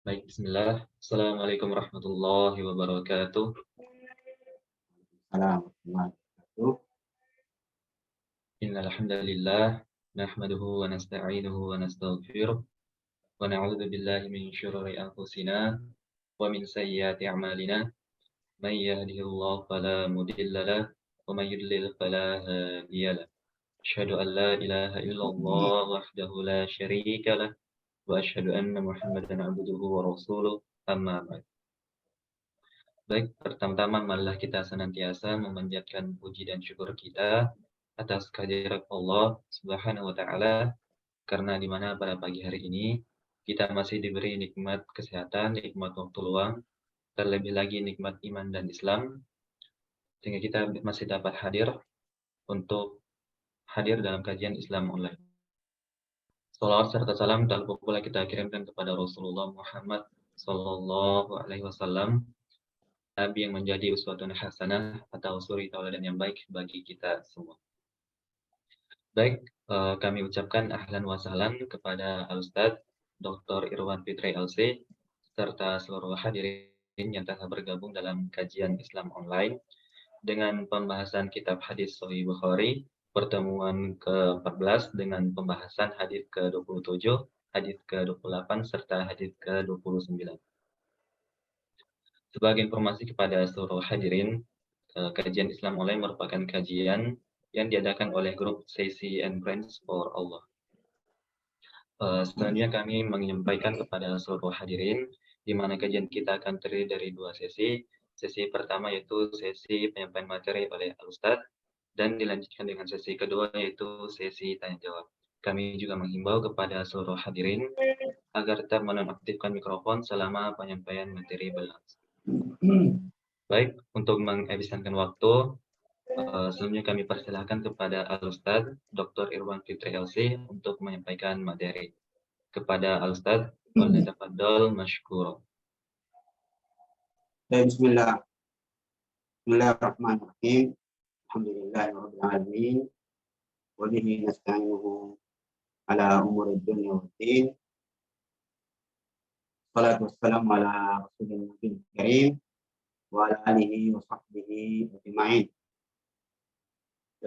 Baik, bismillah. Assalamualaikum warahmatullahi wabarakatuh. Assalamualaikum. Innal hamdalillah nahmaduhu wa nasta'inuhu wa nastaghfiruh wa na'udzu billahi min syururi anfusina wa min sayyiati a'malina. May yahdihillahu fala mudilla lahu wa may yudlil fala hadiya lahu. Asyhadu an la ilaha illallah wahdahu la syarika lah wa asyhadu anna Muhammadan abduhu wa rasuluh. Amma ba'd. Baik, pertama-tama marilah kita senantiasa memanjatkan puji dan syukur kita atas kehadirat Allah Subhanahu wa taala, karena di mana pada pagi hari ini kita masih diberi nikmat kesehatan, nikmat waktu luang, terlebih lagi nikmat iman dan Islam, sehingga kita masih dapat untuk hadir dalam kajian Islam online. Salawat serta salam tak lupa pula kita kirimkan kepada Rasulullah Muhammad Sallallahu Alaihi Wasallam, Nabi yang menjadi uswatun hasanah atau suri tauladan yang baik bagi kita semua. Baik, kami ucapkan ahlan wa sahlan kepada Al-Ustaz Dr. Irwan Fitri LC serta seluruh hadirin yang telah bergabung dalam kajian Islam online dengan pembahasan kitab hadis Sahih Bukhari, pertemuan ke-14 dengan pembahasan hadis ke-27, hadis ke-28 serta hadis ke-29. Sebagai informasi kepada seluruh hadirin, kajian Islam online merupakan kajian yang diadakan oleh grup Sesi and Friends for Allah. Selanjutnya kami menyampaikan kepada seluruh hadirin, di mana kajian kita akan terdiri dari dua sesi. Sesi pertama yaitu sesi penyampaian materi oleh Al-Ustaz, dan dilanjutkan dengan sesi kedua yaitu sesi tanya jawab. Kami juga menghimbau kepada seluruh hadirin agar tetap menonaktifkan mikrofon selama penyampaian materi berlangsung. Baik, untuk mengefisienkan waktu, sebelumnya kami persilahkan kepada Al-Ustaz Dr. Irwan Fitri LC untuk menyampaikan materi. Kepada Al-Ustaz, walyatafaddal mashkura. Bismillahirrahmanirrahim. Alhamdulillahirabbil alamin. Wa bihi nasta'inuhu ala umuri dunya waddin. Salatu wassalamu ala rasulil karim wa ala alihi wa sahbihi ajma'in.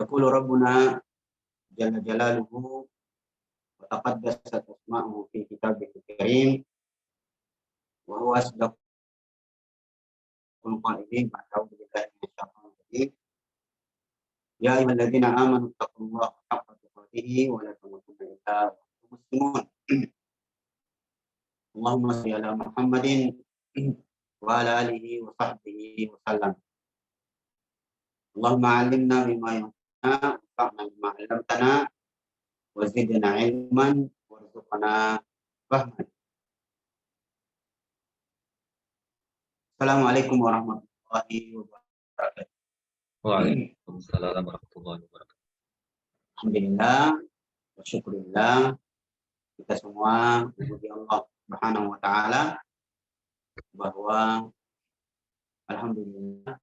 Yaqulu rabbuna jalla jalaluhu wa taqaddasat asma'uhu fi kitabihil karim wa huwa asdaqul qa'ilin ba'da'udzu billahi minasyaitonir rajim. Ya ayyuhalladzina amanu taqullaha haqqa tuqatih wa la tamutunna illa wa antum muslimun. Allahumma shalli ala Muhammadin wa ala alihi wa sahbihi wa sallam. Allahumma 'allimna bima yanfa'una wanfa'na bima 'allamtana wa zidna 'ilman warzuqna fahman. Assalamualaikum warahmatullahi wabarakatuh. Waalaikumsalam warahmatullahi wabarakatuh. Alhamdulillah wa syukurillah, kita semua memuji Allah Subhanahu wa taala bahwa alhamdulillah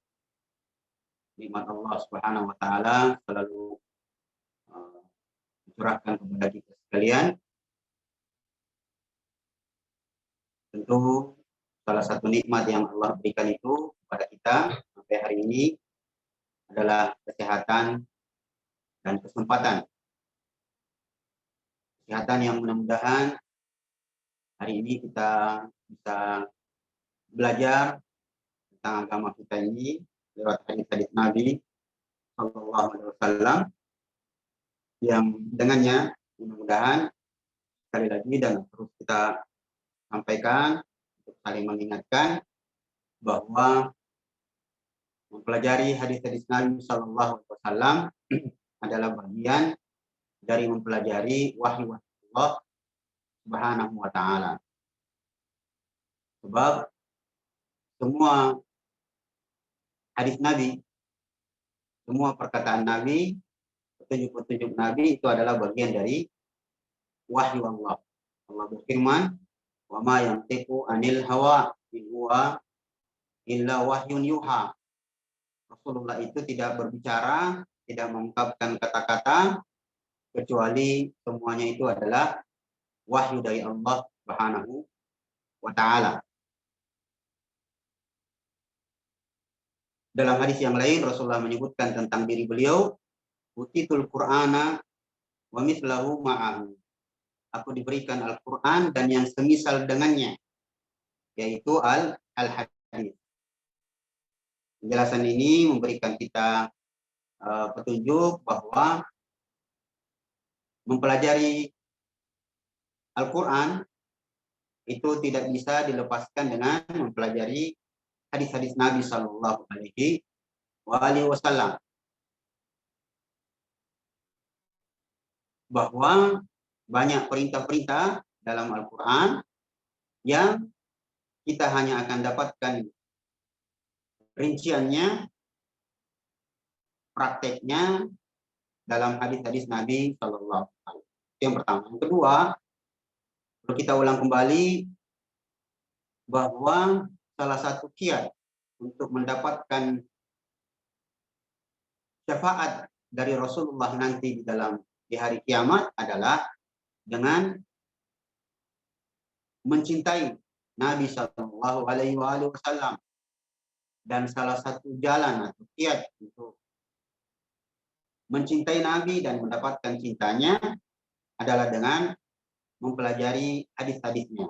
nikmat Allah Subhanahu wa taala selalu dicurahkan kepada kita sekalian. Tentu salah satu nikmat yang Allah berikan itu kepada kita sampai hari ini adalah kesehatan dan kesempatan. Kesehatan yang mudah-mudahan hari ini kita bisa belajar tentang agama kita ini lewat hadis-hadis Nabi Sallallahu Alaihi Wasallam, yang dengannya mudah-mudahan sekali lagi dan terus kita sampaikan untuk saling mengingatkan bahwa mempelajari hadis-hadis Nabi Sallallahu Alaihi Wasallam adalah bagian dari mempelajari wahyu Allah Subhanahu wa taala. Sebab semua hadis Nabi, semua perkataan Nabi, petunjuk-petunjuk Nabi itu adalah bagian dari wahyu Allah. Allah berfirman, "Wa ma yantiqu anil hawa in huwa illa wahyun yuha." Rasulullah itu tidak berbicara, tidak mengungkapkan kata-kata, kecuali semuanya itu adalah wahyu dari Allah Subhanahu wa ta'ala. Dalam hadis yang lain Rasulullah menyebutkan tentang diri beliau, utitul Qur'ana wa mithlahu ma'ahu. Aku diberikan Al-Qur'an dan yang semisal dengannya, yaitu al-hadis. Penjelasan ini memberikan kita petunjuk bahwa mempelajari Al-Quran itu tidak bisa dilepaskan dengan mempelajari hadis-hadis Nabi Shallallahu Alaihi Wasallam. Bahwa banyak perintah-perintah dalam Al-Quran yang kita hanya akan dapatkan rinciannya, prakteknya dalam hadis-hadis Nabi Shallallahu Alaihi Wasallam. Yang pertama. Yang kedua, perlu kita ulang kembali bahwa salah satu kiat untuk mendapatkan syafaat dari Rasulullah nanti di hari kiamat adalah dengan mencintai Nabi Shallallahu Alaihi Wasallam. Dan salah satu jalan atau kiat untuk mencintai Nabi dan mendapatkan cintanya adalah dengan mempelajari hadis-hadisnya.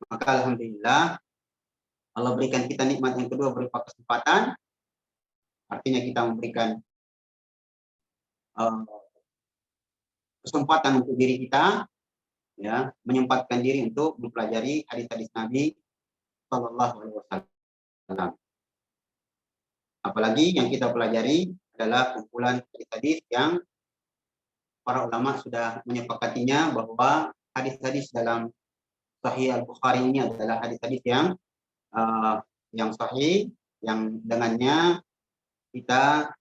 Maka alhamdulillah Allah berikan kita nikmat yang kedua berupa kesempatan. Artinya kita memberikan kesempatan untuk diri kita, ya, menyempatkan diri untuk mempelajari hadis-hadis Nabi Shallallahu Alaihi Wasallam. Apalagi yang kita pelajari adalah kumpulan hadis-hadis yang para ulama sudah menyepakatinya bahwa hadis-hadis dalam Sahih Al-Bukhari ini adalah hadis-hadis yang sahih, yang dengannya kita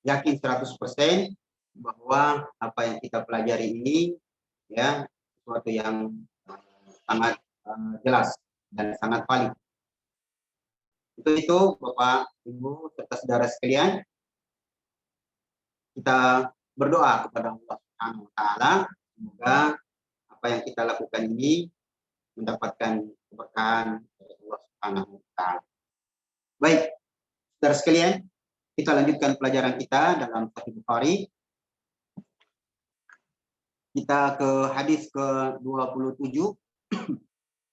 yakin 100% bahwa apa yang kita pelajari ini ya sesuatu yang sangat jelas dan sangat valid. Itu Bapak, Ibu, serta saudara sekalian, kita berdoa kepada Allah Subhanahu wa taala semoga apa yang kita lakukan ini mendapatkan keberkahan dari Allah Subhanahu wa taala. Baik, saudara sekalian, kita lanjutkan pelajaran kita dalam Sahih Bukhari. Kita ke hadis ke-27.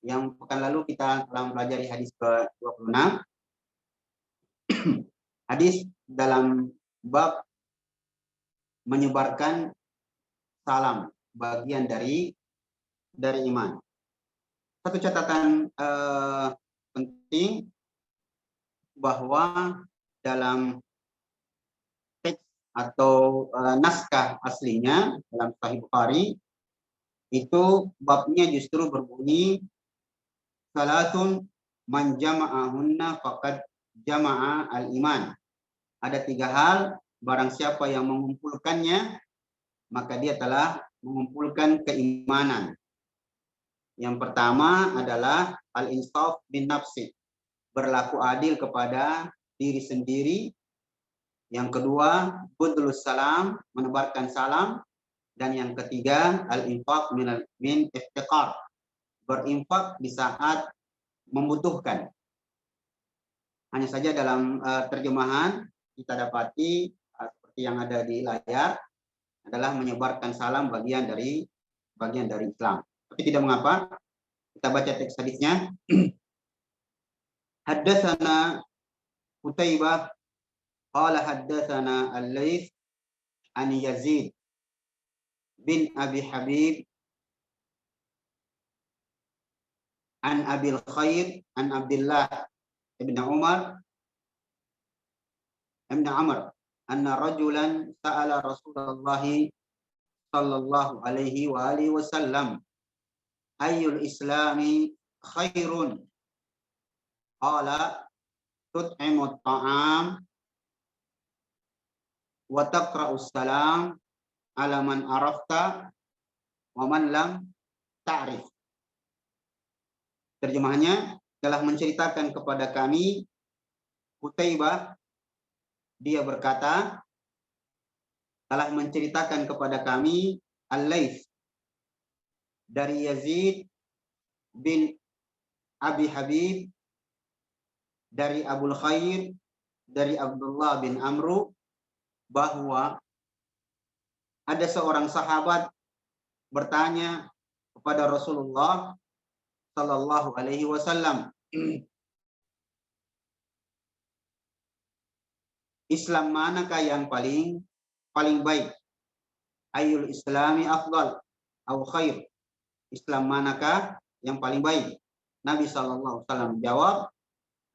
Yang pekan lalu kita telah mempelajari hadis ke-26. Hadis dalam bab menyebarkan salam, bagian dari iman. Satu catatan penting bahwa dalam teks atau naskah aslinya dalam Sahih Bukhari itu babnya justru berbunyi salatun man jama'ahunna faqad jama'a al-iman. Ada 3 hal, barang siapa yang mengumpulkannya maka dia telah mengumpulkan keimanan. Yang pertama adalah al-insaf bin nafsi, berlaku adil kepada diri sendiri. Yang kedua, budlus salam, menebarkan salam. Dan yang ketiga, al-infaq min iftiqar, berinfak di saat membutuhkan. Hanya saja dalam terjemahan kita dapati seperti yang ada di layar adalah menyebarkan salam bagian dari Islam. Tapi tidak mengapa, kita baca teks hadisnya. Haddatsana Qutaibah qala haddatsana Al-Laits an Yazid bin Abi Habib an Abil Khair an Abdullah ibn Umar ibn Amr anna rajulan sa'ala Rasulullah sallallahu alaihi wa alihi wasallam ayyul islami khairun qala tut'imut ta'am wa taqra'us salam ala man arafta wa man lam ta'rif. Terjemahannya, telah menceritakan kepada kami Qutaibah, dia berkata, telah menceritakan kepada kami Al-Laits, dari Yazid bin Abi Habib, dari Abul Khair, dari Abdullah bin Amru, bahwa ada seorang sahabat bertanya kepada Rasulullah Sallallahu Alaihi Wasallam, Islam manakah yang paling baik? Ayul Islami afdal atau khair? Islam manakah yang paling baik? Nabi Sallallahu Alaihi Wasallam jawab,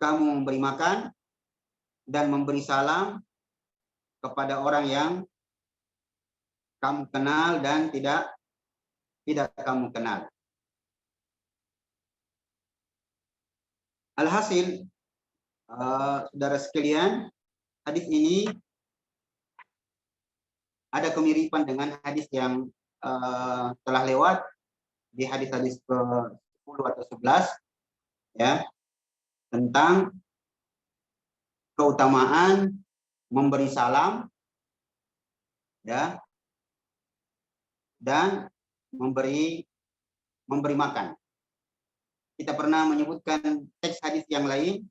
kamu memberi makan dan memberi salam kepada orang yang kamu kenal dan tidak kamu kenal. Alhasil, saudara sekalian, hadis ini ada kemiripan dengan hadis yang telah lewat di hadis-hadis ke-10 atau 11, ya, tentang keutamaan memberi salam, ya, dan memberi makan. Kita pernah menyebutkan teks hadis yang lain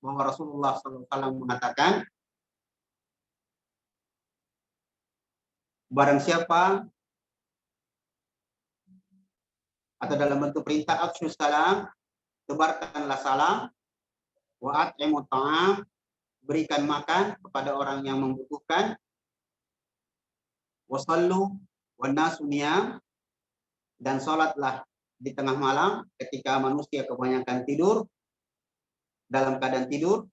bahwa Rasulullah SAW mengatakan, barang siapa, atau dalam bentuk perintah, afsyus salam, tebarkanlah salam, wa at'imut ta'am, berikan makan kepada orang yang membutuhkan, wasallu wan nasu niyam, dan salatlah di tengah malam ketika manusia kebanyakan tidur, dalam keadaan tidur,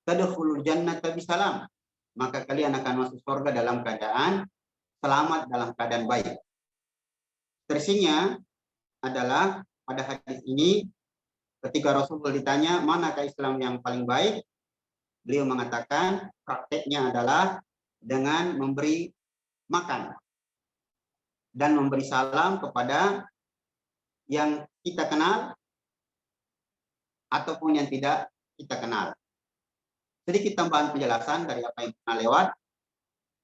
tadkhulul jannata bisalam, maka kalian akan masuk surga dalam keadaan selamat, dalam keadaan baik. Tersinya adalah pada hadis ini ketika Rasulullah ditanya manakah Islam yang paling baik, beliau mengatakan prakteknya adalah dengan memberi makan dan memberi salam kepada yang kita kenal ataupun yang tidak kita kenal. Sedikit tambahan penjelasan dari apa yang pernah lewat,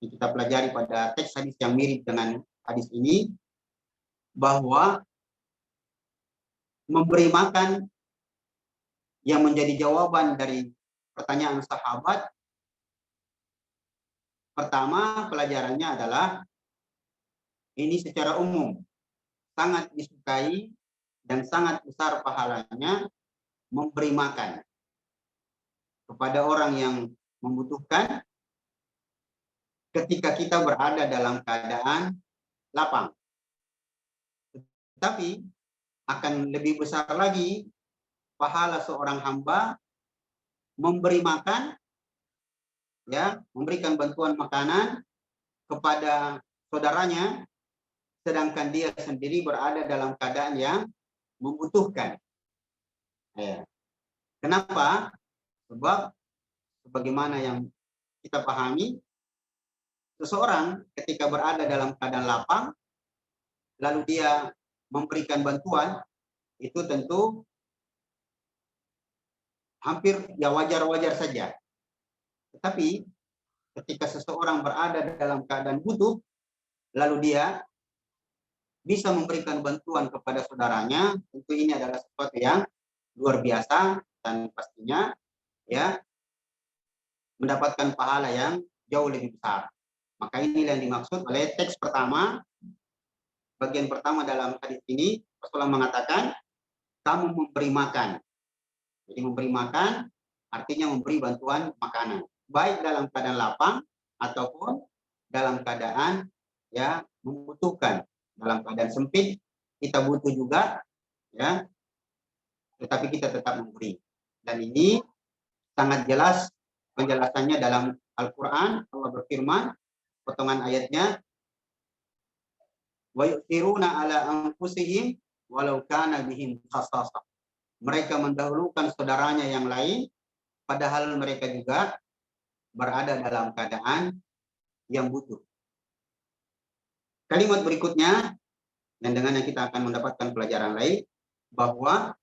yang kita pelajari pada teks hadis yang mirip dengan hadis ini, bahwa memberi makan yang menjadi jawaban dari pertanyaan sahabat, pertama pelajarannya adalah ini secara umum sangat disukai dan sangat besar pahalanya memberi makan kepada orang yang membutuhkan ketika kita berada dalam keadaan lapang. Tapi akan lebih besar lagi pahala seorang hamba memberi makan, ya, memberikan bantuan makanan kepada saudaranya sedangkan dia sendiri berada dalam keadaan yang membutuhkan. Ya. Kenapa? Sebab sebagaimana yang kita pahami, seseorang ketika berada dalam keadaan lapang lalu dia memberikan bantuan, itu tentu hampir ya wajar-wajar saja. Tetapi ketika seseorang berada dalam keadaan butuh, lalu dia bisa memberikan bantuan kepada saudaranya, tentu ini adalah sesuatu yang luar biasa dan pastinya ya mendapatkan pahala yang jauh lebih besar. Maka inilah yang dimaksud oleh teks pertama. Bagian pertama dalam hadis ini, Rasulullah mengatakan, kamu memberi makan. Jadi memberi makan artinya memberi bantuan makanan, baik dalam keadaan lapang ataupun dalam keadaan ya membutuhkan. Dalam keadaan sempit kita butuh juga, ya, tetapi kita tetap memberi. Dan ini sangat jelas penjelasannya dalam Al-Quran. Allah berfirman, potongan ayatnya, wa yu'thiruna ala anfusihim walau kana bihim khassasah. Mereka mendahulukan saudaranya yang lain padahal mereka juga berada dalam keadaan yang butuh. Kalimat berikutnya, dan dengannya kita akan mendapatkan pelajaran lain, bahwa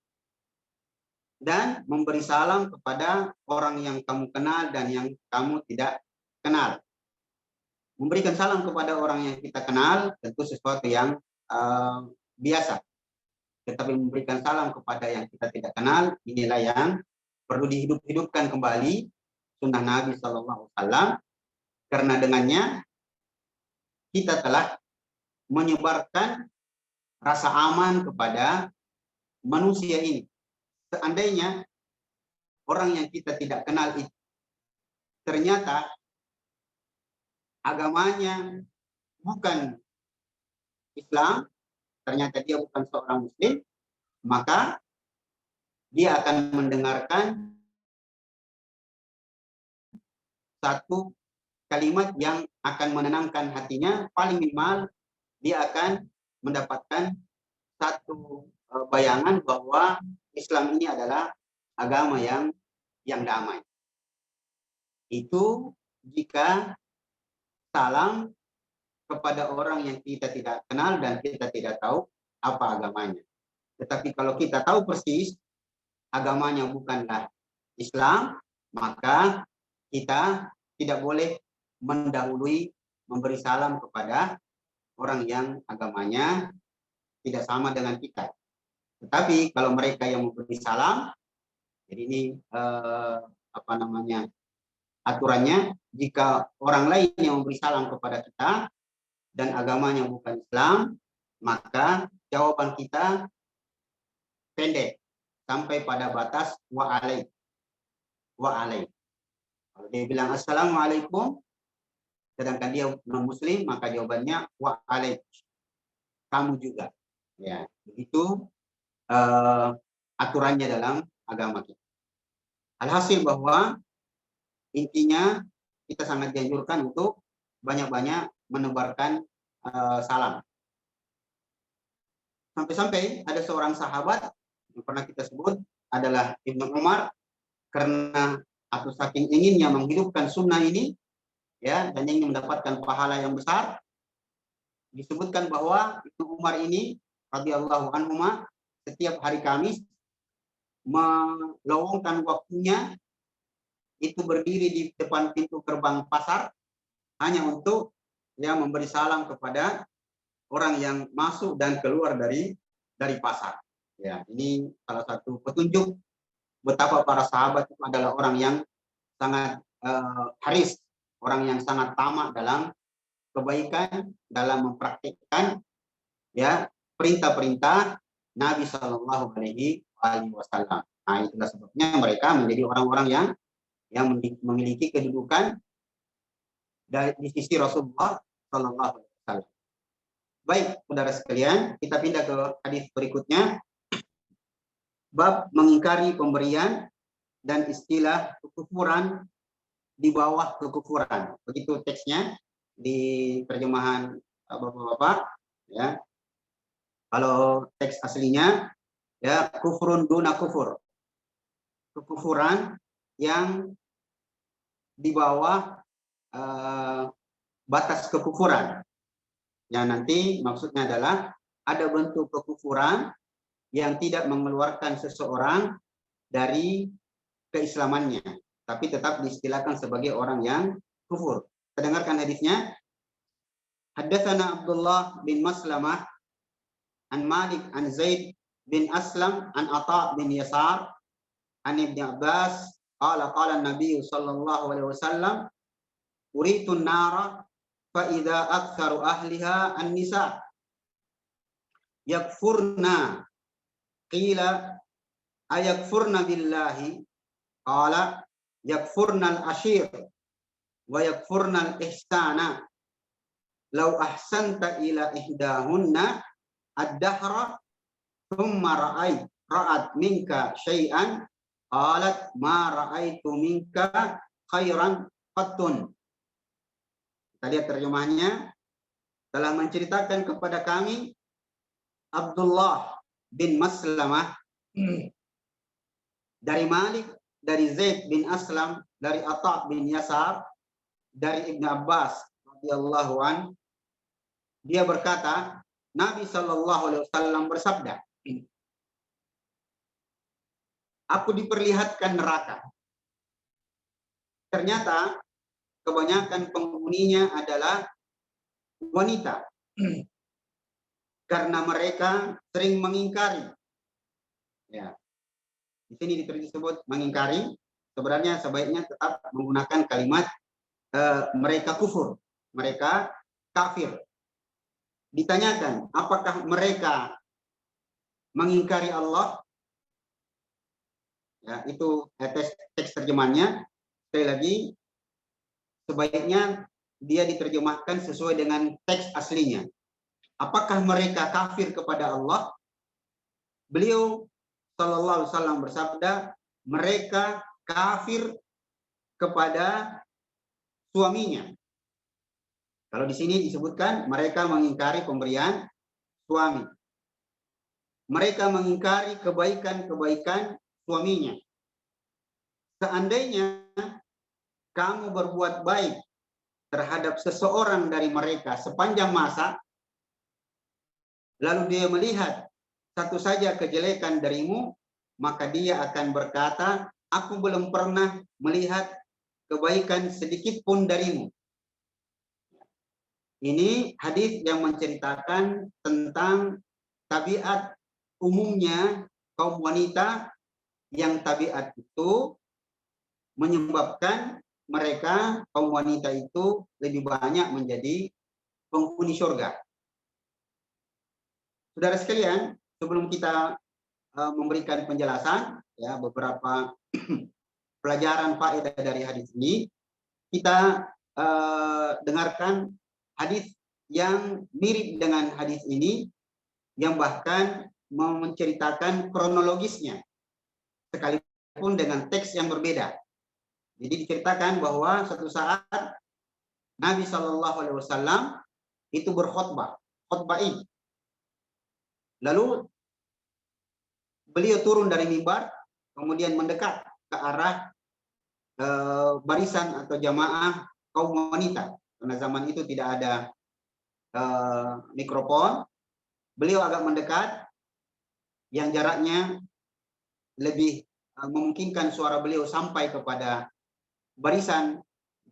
dan memberi salam kepada orang yang kamu kenal dan yang kamu tidak kenal. memberikan salam kepada orang yang kita kenal tentu sesuatu yang biasa. Tetapi memberikan salam kepada yang kita tidak kenal, inilah yang perlu dihidup-hidupkan kembali sunnah Nabi SAW, karena dengannya kita telah menyebarkan rasa aman kepada manusia ini. Seandainya orang yang kita tidak kenal itu ternyata agamanya bukan Islam, ternyata dia bukan seorang muslim, maka dia akan mendengarkan satu kalimat yang akan menenangkan hatinya, paling minimal dia akan mendapatkan satu bayangan bahwa Islam ini adalah agama yang damai. Itu jika salam kepada orang yang kita tidak kenal dan kita tidak tahu apa agamanya. Tetapi kalau kita tahu persis agamanya bukanlah Islam, maka kita tidak boleh mendahului memberi salam kepada orang yang agamanya tidak sama dengan kita. Tetapi kalau mereka yang memberi salam, jadi ini aturannya, jika orang lain yang memberi salam kepada kita dan agamanya bukan Islam, maka jawaban kita pendek sampai pada batas wa alaik. Kalau dia bilang assalamualaikum, sedangkan dia non muslim, maka jawabannya wa alaik, kamu juga. Ya, begitu aturannya dalam agama kita. Alhasil bahwa intinya kita sangat dianjurkan untuk banyak-banyak menebarkan salam. Sampai-sampai ada seorang sahabat yang pernah kita sebut adalah Ibnu Umar, karena atau saking inginnya menghidupkan sunnah ini, ya, dan ingin mendapatkan pahala yang besar, disebutkan bahwa Ibnu Umar ini radhiyallahu anhu setiap hari Kamis melowongkan waktunya itu berdiri di depan pintu gerbang pasar hanya untuk memberi salam kepada orang yang masuk dan keluar dari pasar. Ya, ini salah satu petunjuk betapa para sahabat itu adalah orang yang sangat haris, orang yang sangat tamak dalam kebaikan, dalam mempraktikkan perintah-perintah Nabi Shallallahu Alaihi Wasallam. Nah, itulah sebabnya mereka menjadi orang-orang yang memiliki kedudukan di sisi Rasulullah Shallallahu Alaihi Wasallam. Baik, saudara sekalian, kita pindah ke hadis berikutnya. Bab mengingkari pemberian dan istilah kekufuran di bawah kekufuran. Begitu teksnya di terjemahan Bapak-bapak, ya. Kalau teks aslinya, ya, kufrun duna kufur. Kekufuran yang di bawah batas kekufuran. Ya, nanti maksudnya adalah ada bentuk kekufuran yang tidak mengeluarkan seseorang dari keislamannya, tapi tetap diistilahkan sebagai orang yang kufur. Kita dengarkan hadisnya. Haddatsana Abdullah bin Maslamah an Malik an Zaid bin Aslam an Atha bin Yasar an Ibn Abbas qala Nabi sallallahu alaihi wasallam uritun nara fa idza aktsaru ahliha an-nisa yakfurna qila ayakfurna billahi qala yakfurna al-ashir wa yakfurna al-ihsana law ahsanta ila ihdahunna ad-dahra thumma ra'at minka syai'an qalat ma ra'aitu minka khairan qattun. Kita lihat terjemahnya. Telah menceritakan kepada kami Abdullah bin Maslamah dari Malik, dari Zaid bin Aslam, dari Atha bin Yasar, dari Ibn Abbas radhiyallahu an, dia berkata, Nabi Shallallahu alaihi wasallam bersabda, aku diperlihatkan neraka. Ternyata kebanyakan penghuninya adalah wanita. Karena mereka sering mengingkari. Ya. Di sini disebut mengingkari. Sebenarnya sebaiknya tetap menggunakan kalimat mereka kufur, mereka kafir. Ditanyakan, apakah mereka mengingkari Allah? Ya, itu teks terjemahannya. Sekali lagi, sebaiknya dia diterjemahkan sesuai dengan teks aslinya. Apakah mereka kafir kepada Allah? Beliau Sallallahu Alaihi Wasallam bersabda, mereka kafir kepada suaminya. Kalau di sini disebutkan mereka mengingkari pemberian suami. Mereka mengingkari kebaikan-kebaikan suaminya. Seandainya kamu berbuat baik terhadap seseorang dari mereka sepanjang masa, lalu dia melihat satu saja kejelekan darimu, maka dia akan berkata, aku belum pernah melihat kebaikan sedikit pun darimu. Ini hadis yang menceritakan tentang tabiat umumnya kaum wanita, yang tabiat itu menyebabkan mereka, kaum wanita itu lebih banyak menjadi penghuni surga. Saudara sekalian, sebelum kita memberikan penjelasan, ya, beberapa pelajaran faedah dari hadis ini, kita dengarkan hadis yang mirip dengan hadis ini, yang bahkan menceritakan kronologisnya, sekalipun dengan teks yang berbeda. Jadi diceritakan bahwa suatu saat Nabi Shallallahu Alaihi Wasallam itu berkhutbah, khutbah Id. Lalu beliau turun dari mimbar, kemudian mendekat ke arah barisan atau jamaah kaum wanita. Karena zaman itu tidak ada mikrofon, beliau agak mendekat, yang jaraknya lebih memungkinkan suara beliau sampai kepada barisan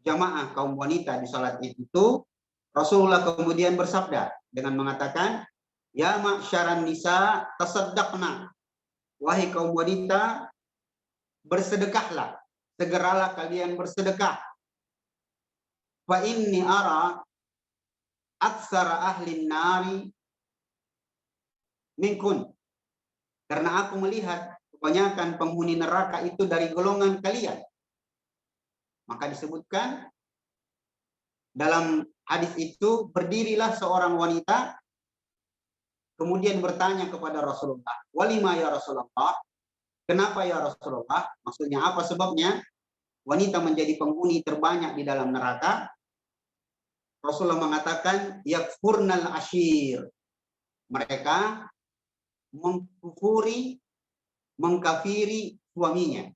jamaah kaum wanita di salat itu. Rasulullah kemudian bersabda dengan mengatakan, ya ma'syaran nisa tasaddaqna, wahai kaum wanita, bersedekahlah, segeralah kalian bersedekah. Fa inni ara aksara ahlin nari minkun, karena aku melihat kebanyakan penghuni neraka itu dari golongan kalian. Maka disebutkan dalam hadis itu, berdirilah seorang wanita kemudian bertanya kepada Rasulullah, walima ya Rasulullah, kenapa ya Rasulullah? Maksudnya apa sebabnya wanita menjadi penghuni terbanyak di dalam neraka? Rasulullah mengatakan, yakfurnal ashir, mereka mengkafiri suaminya,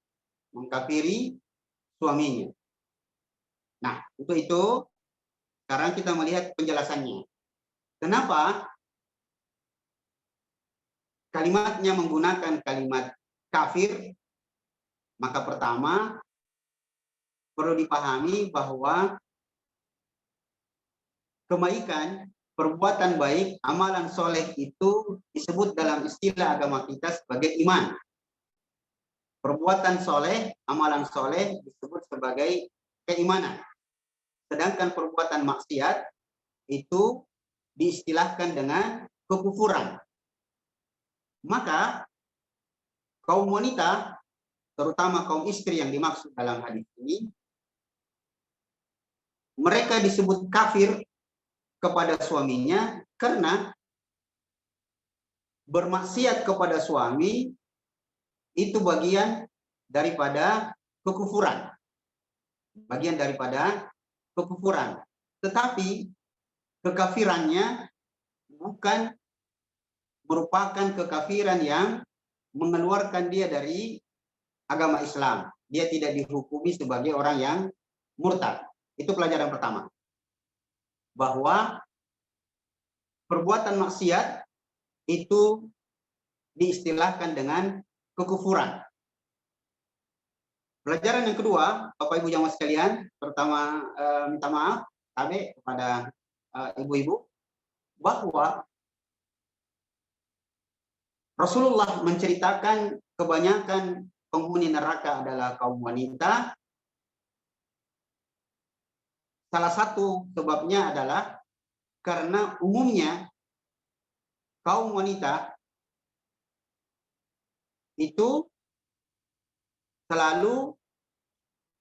mengkafiri suaminya. Nah, itu sekarang kita melihat penjelasannya. Kenapa kalimatnya menggunakan kalimat kafir? Maka pertama perlu dipahami bahwa kebaikan, perbuatan baik, amalan soleh itu disebut dalam istilah agama kita sebagai iman. Perbuatan soleh, amalan soleh disebut sebagai keimanan. Sedangkan perbuatan maksiat itu diistilahkan dengan kekufuran. Maka kaum wanita, terutama kaum istri yang dimaksud dalam hadis ini, mereka disebut kafir kepada suaminya karena bermaksiat kepada suami itu bagian daripada kekufuran. Bagian daripada kekufuran. Tetapi kekafirannya bukan merupakan kekafiran yang mengeluarkan dia dari agama Islam. Dia tidak dihukumi sebagai orang yang murtad. Itu pelajaran pertama. Bahwa perbuatan maksiat itu diistilahkan dengan kekufuran. Pelajaran yang kedua, Bapak Ibu jamaah sekalian, pertama minta maaf kami kepada ibu-ibu bahwa Rasulullah menceritakan kebanyakan penghuni neraka adalah kaum wanita. Salah satu sebabnya adalah karena umumnya kaum wanita itu selalu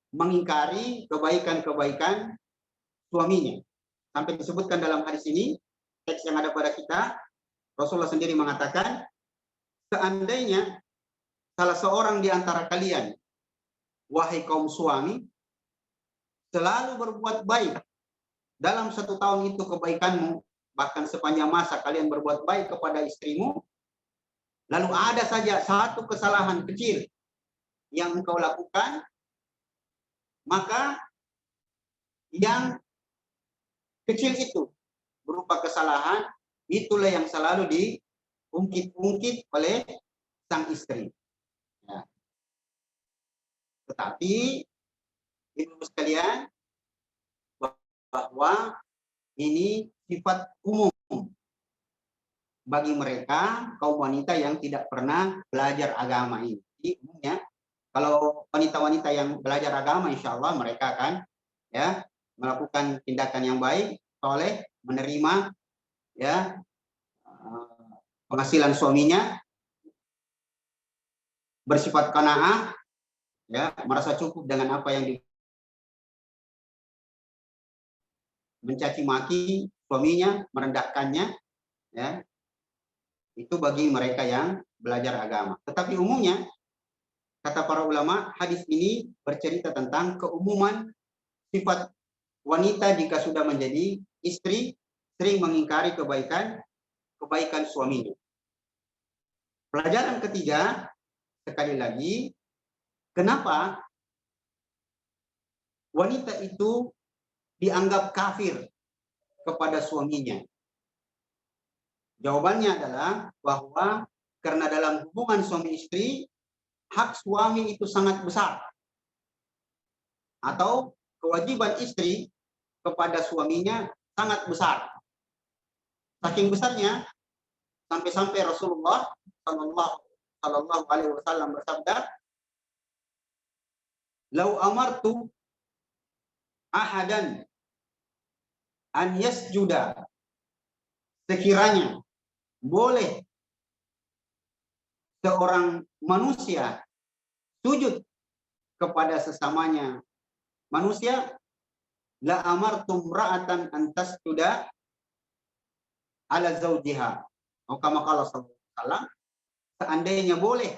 mengingkari kebaikan-kebaikan suaminya. Sampai disebutkan dalam hadis ini, teks yang ada pada kita, Rasulullah sendiri mengatakan, seandainya salah seorang di antara kalian, wahai kaum suami, selalu berbuat baik dalam 1 tahun itu kebaikanmu, bahkan sepanjang masa kalian berbuat baik kepada istrimu, lalu ada saja satu kesalahan kecil yang engkau lakukan, maka yang kecil itu berupa kesalahan, itulah yang selalu diungkit-ungkit oleh sang istri. Ya. Tetapi ibu sekalian, bahwa ini sifat umum bagi mereka kaum wanita yang tidak pernah belajar agama ini. Jadi umumnya kalau wanita-wanita yang belajar agama, insya Allah mereka akan ya melakukan tindakan yang baik, soleh, menerima ya penghasilan suaminya, bersifat qanaah, ya merasa cukup dengan apa yang mencaci maki suaminya, merendahkannya, ya itu bagi mereka yang belajar agama. Tetapi umumnya kata para ulama, hadis ini bercerita tentang keumuman sifat wanita jika sudah menjadi istri sering mengingkari kebaikan suaminya. Pelajaran ketiga, sekali lagi, kenapa wanita itu dianggap kafir kepada suaminya? Jawabannya adalah bahwa karena dalam hubungan suami istri, hak suami itu sangat besar. Atau kewajiban istri kepada suaminya sangat besar. Saking besarnya, sampai-sampai Rasulullah Sallallahu Alaihi Wasallam bersabda, "Lau amartu ahadan an yasjuda," sekiranya boleh seorang manusia sujud kepada sesamanya manusia, la amartum ra'atan an tasjuda ala zaujiha. Atau kama qala sallallahu alaihi wasallam, seandainya boleh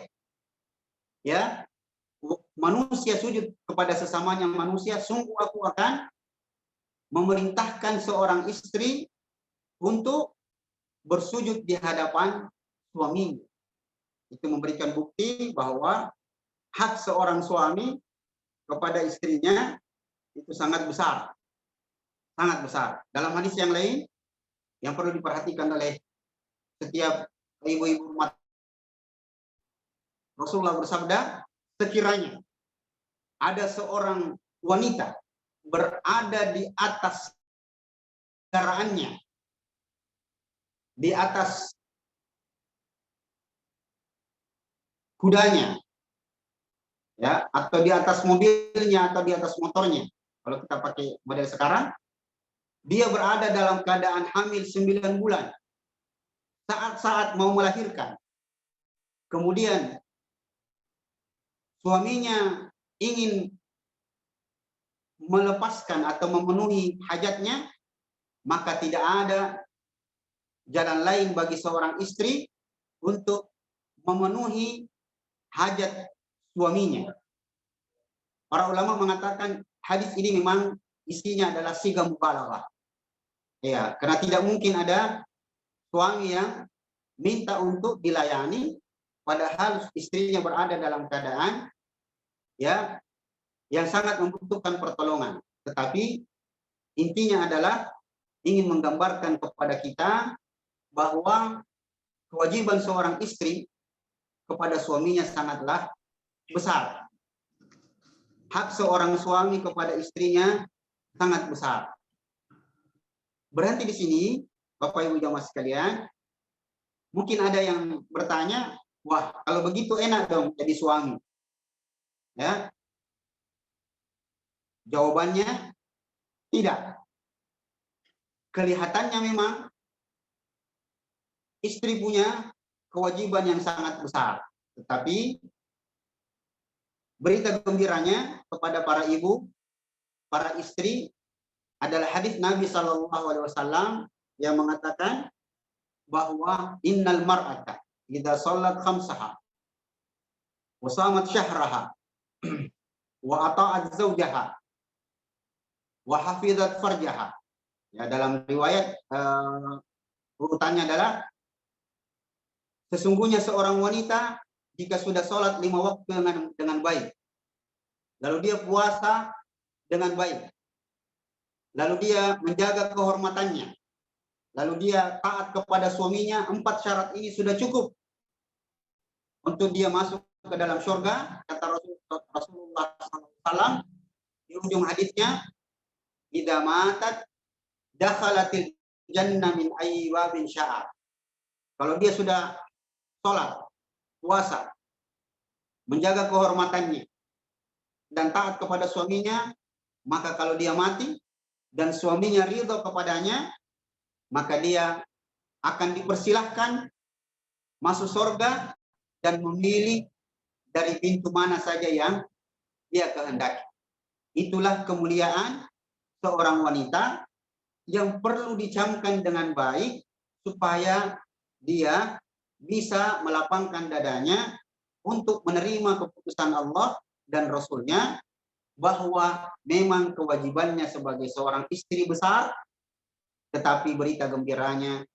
ya manusia sujud kepada sesamanya manusia, sungguh aku akan memerintahkan seorang istri untuk bersujud di hadapan suaminya. Itu memberikan bukti bahwa hak seorang suami kepada istrinya itu sangat besar. Sangat besar. Dalam hadis yang lain yang perlu diperhatikan oleh setiap ibu-ibu rumah, Rasulullah bersabda, sekiranya ada seorang wanita berada di atas kendaraannya, di atas kudanya, ya, atau di atas mobilnya, atau di atas motornya. Kalau kita pakai model sekarang, dia berada dalam keadaan hamil 9 bulan, saat-saat mau melahirkan. Kemudian suaminya ingin melepaskan atau memenuhi hajatnya, maka tidak ada jalan lain bagi seorang istri untuk memenuhi hajat suaminya. Para ulama mengatakan hadis ini memang isinya adalah siga mubalaghah. Ya, karena tidak mungkin ada suami yang minta untuk dilayani padahal istrinya berada dalam keadaan ya yang sangat membutuhkan pertolongan. Tetapi intinya adalah ingin menggambarkan kepada kita bahwa kewajiban seorang istri kepada suaminya sangatlah besar. hak seorang suami kepada istrinya sangat besar. Berhenti di sini, Bapak Ibu jamaah sekalian. Mungkin ada yang bertanya, wah kalau begitu enak dong jadi suami. Ya, jawabannya tidak. Kelihatannya memang istri punya kewajiban yang sangat besar. Tetapi berita gembiranya kepada para ibu, para istri adalah hadis Nabi SAW yang mengatakan bahwa innal mar'ata idza shallat khamsaha wa shamat syahraha wa ata'at zawjaha wa hafizat farjaha. Ya, dalam riwayat urutannya adalah sesungguhnya seorang wanita jika sudah sholat 5 waktu dengan baik, lalu dia puasa dengan baik, lalu dia menjaga kehormatannya, lalu dia taat kepada suaminya, 4 syarat ini sudah cukup untuk dia masuk ke dalam surga, kata Rasulullah SAW di ujung hadisnya, idza matat dakhalatil jannah min ayyi babin sya'a. Kalau dia sudah sholat, puasa, menjaga kehormatannya, dan taat kepada suaminya, maka kalau dia mati dan suaminya ridho kepadanya, maka dia akan dipersilahkan masuk surga dan memilih dari pintu mana saja yang dia kehendaki. Itulah kemuliaan seorang wanita yang perlu dicamkan dengan baik supaya dia bisa melapangkan dadanya untuk menerima keputusan Allah dan Rasulnya, bahwa memang kewajibannya sebagai seorang istri besar, tetapi berita gembiranya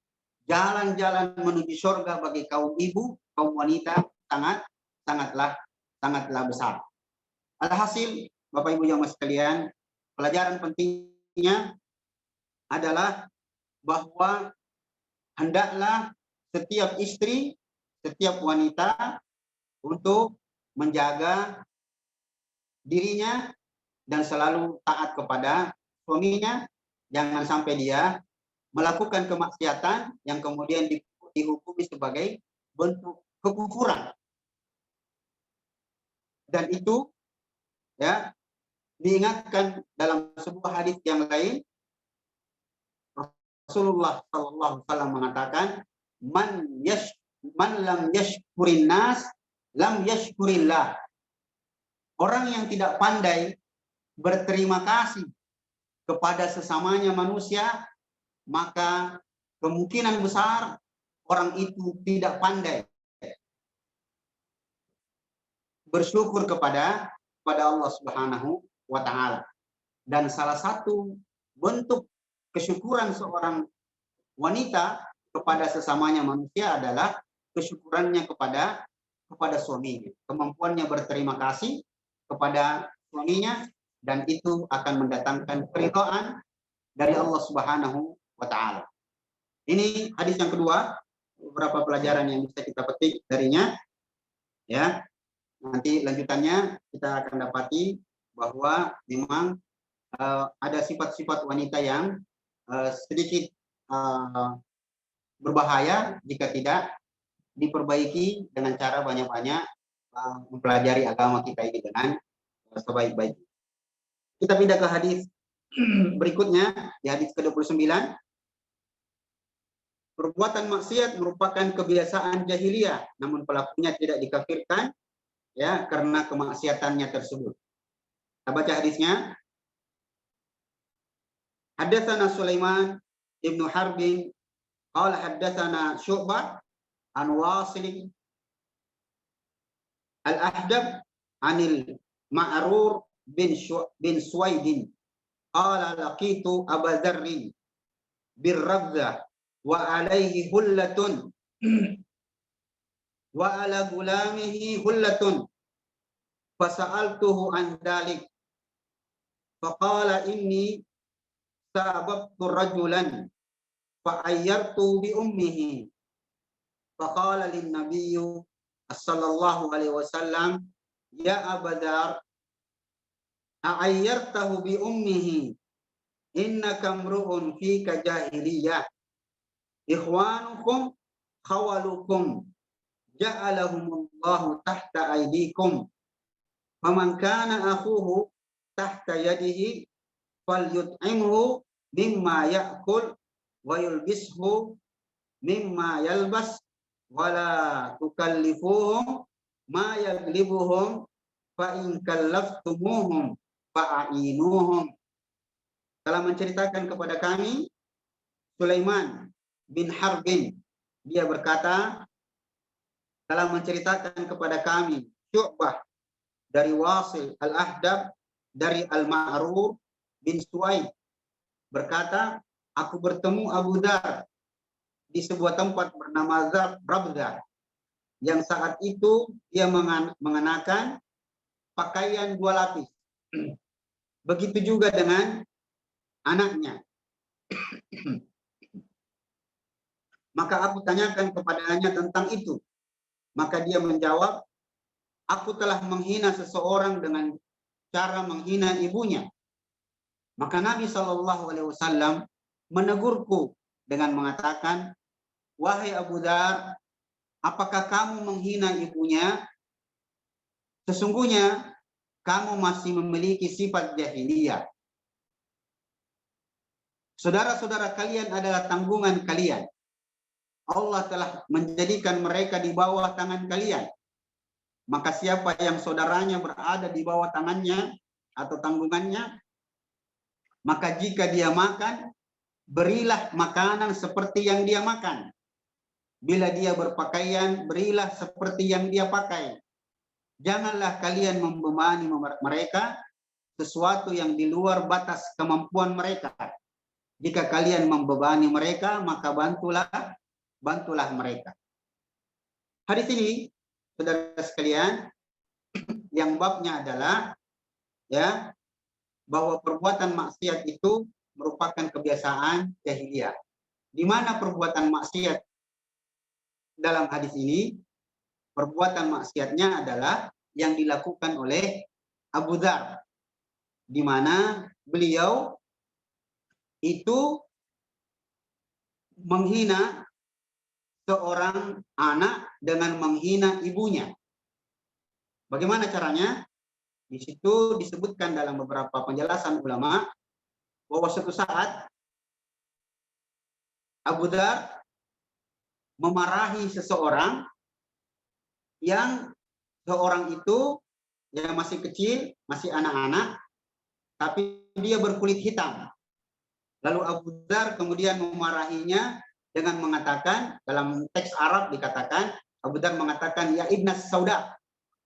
jalan-jalan menuju surga bagi kaum ibu, kaum wanita sangatlah besar. Alhasil, Bapak Ibu jamaah sekalian, pelajaran pentingnya adalah bahwa hendaklah setiap istri, setiap wanita untuk menjaga dirinya dan selalu taat kepada suaminya. Jangan sampai dia melakukan kemaksiatan yang kemudian dihukumi sebagai bentuk kekufuran. Dan itu ya diingatkan dalam sebuah hadis yang lain, Rasulullah SAW mengatakan, man lam yashkurin nas lam yashkurillah. Orang yang tidak pandai berterima kasih kepada sesamanya manusia, maka kemungkinan besar orang itu tidak pandai bersyukur kepada Allah Subhanahu wa taala. Dan salah satu bentuk kesyukuran seorang wanita kepada sesamanya manusia adalah kesyukurannya kepada suaminya, kemampuannya berterima kasih kepada suaminya, dan itu akan mendatangkan keridhaan dari Allah Subhanahu wa taala. Ini hadis yang kedua, beberapa pelajaran yang bisa kita petik darinya. Ya. Nanti lanjutannya kita akan dapati bahwa memang ada sifat-sifat wanita yang sedikit berbahaya jika tidak diperbaiki dengan cara banyak-banyak mempelajari agama kita ini dengan sebaik-baik. Kita pindah ke hadis berikutnya, di hadis ke-29. Perbuatan maksiat merupakan kebiasaan jahiliyah, namun pelakunya tidak dikafirkan ya karena kemaksiatannya tersebut. Kita baca hadisnya. Haddatsana Sulaiman ibnu Harbin qala haddatsana Syu'bah an Wasil al-Ahdab anil Ma'rur bin Suwaidin qala laqitu Aba Dzarrin birrabza wa alaihi hullatun wa ala gulamihi hullatun fasa'altuhu an dzalik faqala inni sababtu rajulan fa ayyartu bi ummihi faqala lin nabiyyu sallallahu alaihi wasallam ya Aba Dzar a'ayyartahu bi ummihi innaka mru'un fika jahiliyah ikhwanukum khawalukum ja'alahumullahu tahta aydikum faman kana akhuhu tahta yadihi falyut'imhu mimma ya'kul wa yulbishu mimma yalbas wala tukallifuhum ma yaglibuhum fa in kallaftumuhum fa'ainuhum. Telah menceritakan kepada kami Sulaiman bin Harbin, dia berkata, telah menceritakan kepada kami Syu'bah dari Wasil Al-Ahdab dari Al-Ma'rur bin Suwaid berkata, aku bertemu Abu Dar di sebuah tempat bernama Rabdah yang saat itu dia mengenakan pakaian 2 lapis. Begitu juga dengan anaknya. Maka aku tanyakan kepadanya tentang itu. Maka dia menjawab, aku telah menghina seseorang dengan cara menghina ibunya. Maka Nabi SAW menegurku dengan mengatakan, wahai Abu Dar, apakah kamu menghina ibunya? Sesungguhnya kamu masih memiliki sifat jahiliyah. Saudara-saudara kalian adalah tanggungan kalian. Allah telah menjadikan mereka di bawah tangan kalian. Maka siapa yang saudaranya berada di bawah tangannya atau tanggungannya, maka jika dia makan, berilah makanan seperti yang dia makan. Bila dia berpakaian, berilah seperti yang dia pakai. Janganlah kalian membebani mereka sesuatu yang di luar batas kemampuan mereka. Jika kalian membebani mereka, maka bantulah mereka. Hadis ini, saudara sekalian, yang babnya adalah ya bahwa perbuatan maksiat itu merupakan kebiasaan jahiliyah. Di mana perbuatan maksiat dalam hadis ini? Perbuatan maksiatnya adalah yang dilakukan oleh Abu Dzar, di mana beliau itu menghina seorang anak dengan menghina ibunya. Bagaimana caranya? Di situ disebutkan dalam beberapa penjelasan ulama bahwa suatu saat Abu Dzar memarahi seseorang yang seorang itu yang masih kecil, masih anak-anak, tapi dia berkulit hitam. Lalu Abu Dzar kemudian memarahinya dengan mengatakan, dalam teks Arab dikatakan, Abu Dzar mengatakan, ya ibnas sauda,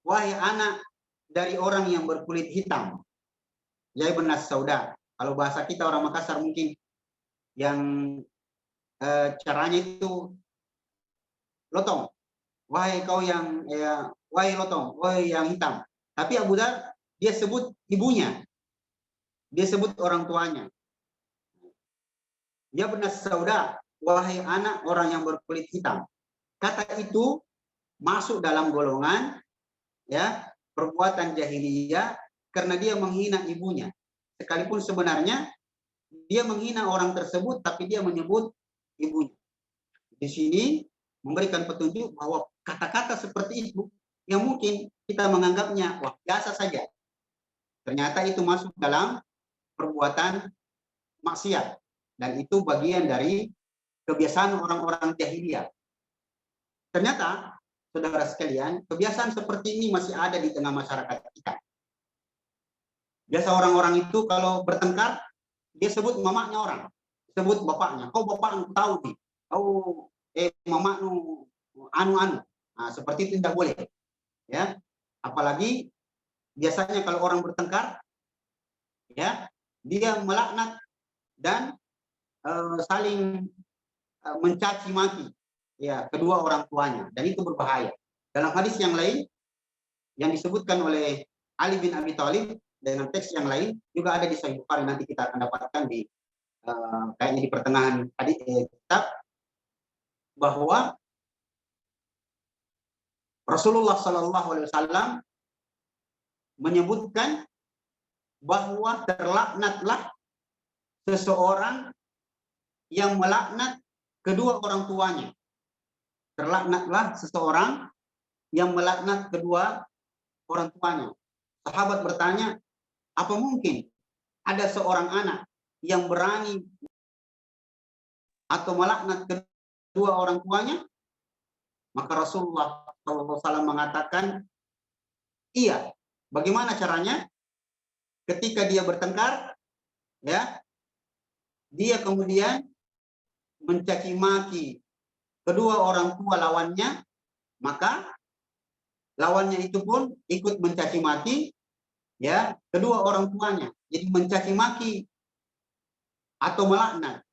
wahai anak dari orang yang berkulit hitam. Ya ibnas sauda. Kalau bahasa kita orang Makassar mungkin yang caranya itu lotong. Wahai kau yang wahai lotong, wahai yang hitam. Tapi Abu Dzar dia sebut ibunya. Dia sebut orang tuanya. Ya benas sauda, wahai anak orang yang berkulit hitam. Kata itu masuk dalam golongan ya perbuatan jahiliyah karena dia menghina ibunya. Sekalipun sebenarnya dia menghina orang tersebut tapi dia menyebut ibunya. Di sini memberikan petunjuk bahwa kata-kata seperti itu yang mungkin kita menganggapnya wah biasa saja. Ternyata itu masuk dalam perbuatan maksiat dan itu bagian dari kebiasaan orang-orang jahiliyah. Ternyata saudara sekalian, kebiasaan seperti ini masih ada di tengah masyarakat kita. Biasa orang-orang itu kalau bertengkar dia sebut mamanya orang, sebut bapaknya. Kau bapak tahu nih, kau mama anu. Nah, seperti itu tidak boleh. Ya, apalagi biasanya kalau orang bertengkar, ya dia melaknat dan saling mencaci maki, ya kedua orang tuanya, dan itu berbahaya. Dalam hadis yang lain yang disebutkan oleh Ali bin Abi Thalib dengan teks yang lain juga ada di Sahih Bukhari, nanti kita akan dapatkan di kayaknya di pertengahan hadis kitab, bahwa Rasulullah SAW menyebutkan bahwa terlaknatlah seseorang yang melaknat kedua orang tuanya. Terlaknatlah seseorang yang melaknat kedua orang tuanya. Sahabat bertanya, apa mungkin ada seorang anak yang berani atau melaknat kedua orang tuanya? Maka Rasulullah SAW mengatakan, iya. Bagaimana caranya? Ketika dia bertengkar, ya, dia kemudian mencaci maki kedua orang tua lawannya, maka lawannya itu pun ikut mencaci maki, ya, kedua orang tuanya. Jadi mencaci maki atau melaknat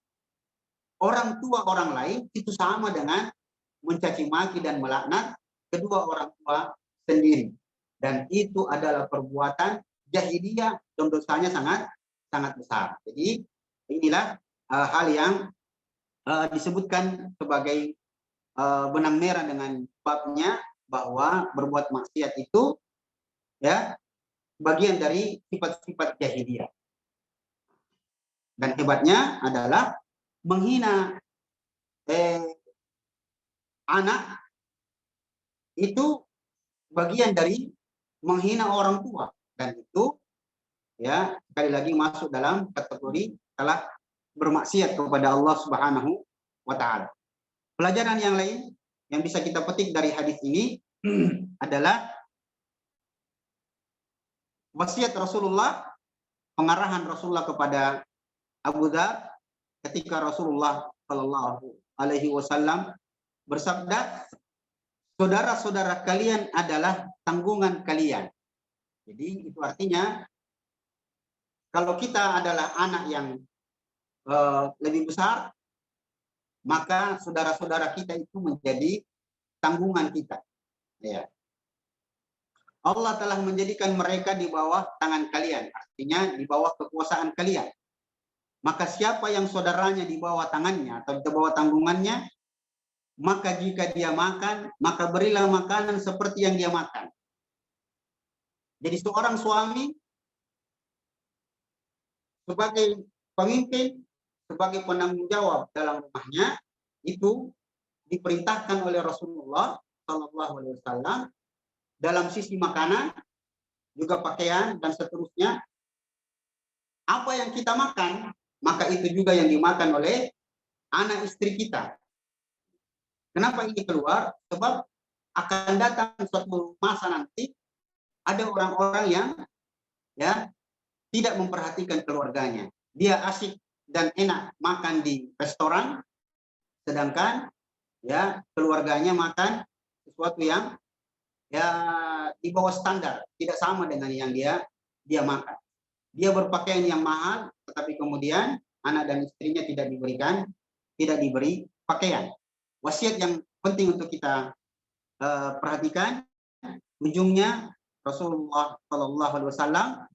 orang tua orang lain itu sama dengan mencaci maki dan melaknat kedua orang tua sendiri. Dan itu adalah perbuatan jahiliyah dan dosanya sangat sangat besar. Jadi inilah hal yang disebutkan sebagai benang merah dengan babnya, bahwa berbuat maksiat itu, ya, bagian dari sifat-sifat jahiliyah. Dan hebatnya adalah menghina anak itu bagian dari menghina orang tua, dan itu, ya, sekali lagi masuk dalam kategori telah bermaksiat kepada Allah Subhanahu wa taala. Pelajaran yang lain yang bisa kita petik dari hadis ini adalah wasiat Rasulullah, pengarahan Rasulullah kepada Abu Dzar ketika Rasulullah Shallallahu Alaihi Wasallam bersabda, saudara-saudara kalian adalah tanggungan kalian. Jadi itu artinya kalau kita adalah anak yang lebih besar, maka saudara-saudara kita itu menjadi tanggungan kita. Ya. Allah telah menjadikan mereka di bawah tangan kalian, artinya di bawah kekuasaan kalian. Maka siapa yang saudaranya di bawah tangannya atau di bawah tanggungannya, maka jika dia makan, maka berilah makanan seperti yang dia makan. Jadi seorang suami sebagai pemimpin, sebagai penanggung jawab dalam rumahnya, itu diperintahkan oleh Rasulullah SAW dalam sisi makanan, juga pakaian dan seterusnya. Apa yang kita makan, maka itu juga yang dimakan oleh anak istri kita. Kenapa ini keluar? Sebab akan datang suatu masa nanti ada orang-orang yang, ya, tidak memperhatikan keluarganya. Dia asik dan enak makan di restoran, sedangkan, ya, keluarganya makan sesuatu yang, ya, di bawah standar, tidak sama dengan yang dia makan. Dia berpakaian yang mahal, tetapi kemudian anak dan istrinya tidak diberi pakaian. Wasiat yang penting untuk kita perhatikan, ujungnya Rasulullah SAW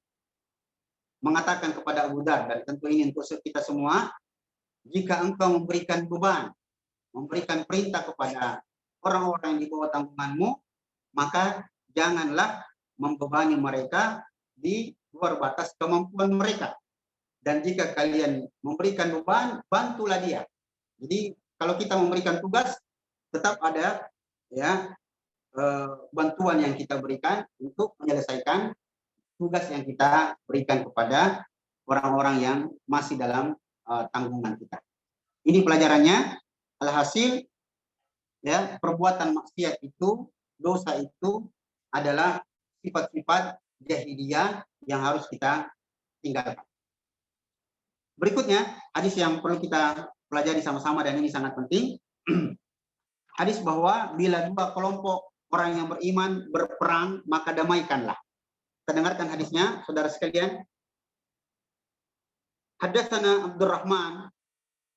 mengatakan kepada Abu Dzar, dan tentu ini untuk kita semua, jika engkau memberikan beban, memberikan perintah kepada orang-orang yang di bawah tanggunganmu, maka janganlah membebani mereka di luar batas kemampuan mereka. Dan jika kalian memberikan beban, bantulah dia. Jadi kalau kita memberikan tugas, tetap ada, ya, bantuan yang kita berikan untuk menyelesaikan tugas yang kita berikan kepada orang-orang yang masih dalam tanggungan kita. Ini pelajarannya. Alhasil, ya, perbuatan maksiat itu, dosa itu adalah sifat-sifat jahiliyah yang harus kita tinggalkan. Berikutnya, hadis yang perlu kita pelajari sama-sama, dan ini sangat penting. Hadis bahwa bila dua kelompok orang yang beriman berperang, maka damaikanlah. Kita dengarkan hadisnya, saudara sekalian. Haddatsana Abdurrahman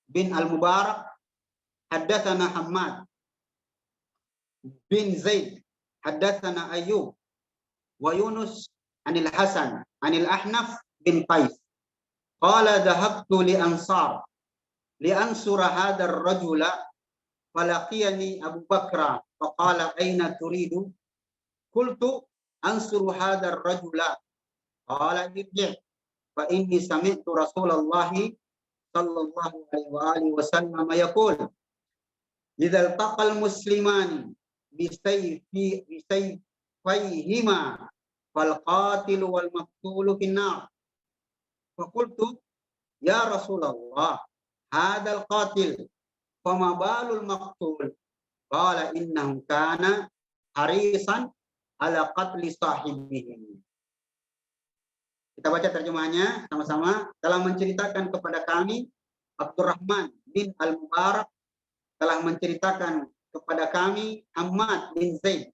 bin Al-Mubarak, haddatsana Hammad bin Zaid, haddatsana Ayyub wa Yunus anil Hasan anil Ahnaf bin Qais. Qala dhahabtu li ansar li ansura hadha ar-rajula falaqiyani Abu Bakra faqala aina turidu? Qultu ansuru hadha ar-rajula qala irji' fa inni sami'tu Rasulullah sallallahu alaihi wasallam yaqul idza taqal muslimani bisayfayhima fal qatil wal maqtul finnar. Fa qultu ya Rasulullah hadzal qatil fama balul maqtul qala innahu kana harisan ala qatli sahibihi. Kita baca terjemahannya sama-sama. Telah menceritakan kepada kami Abdurrahman bin Al-Mubarak, telah menceritakan kepada kami Ahmad bin Zaid,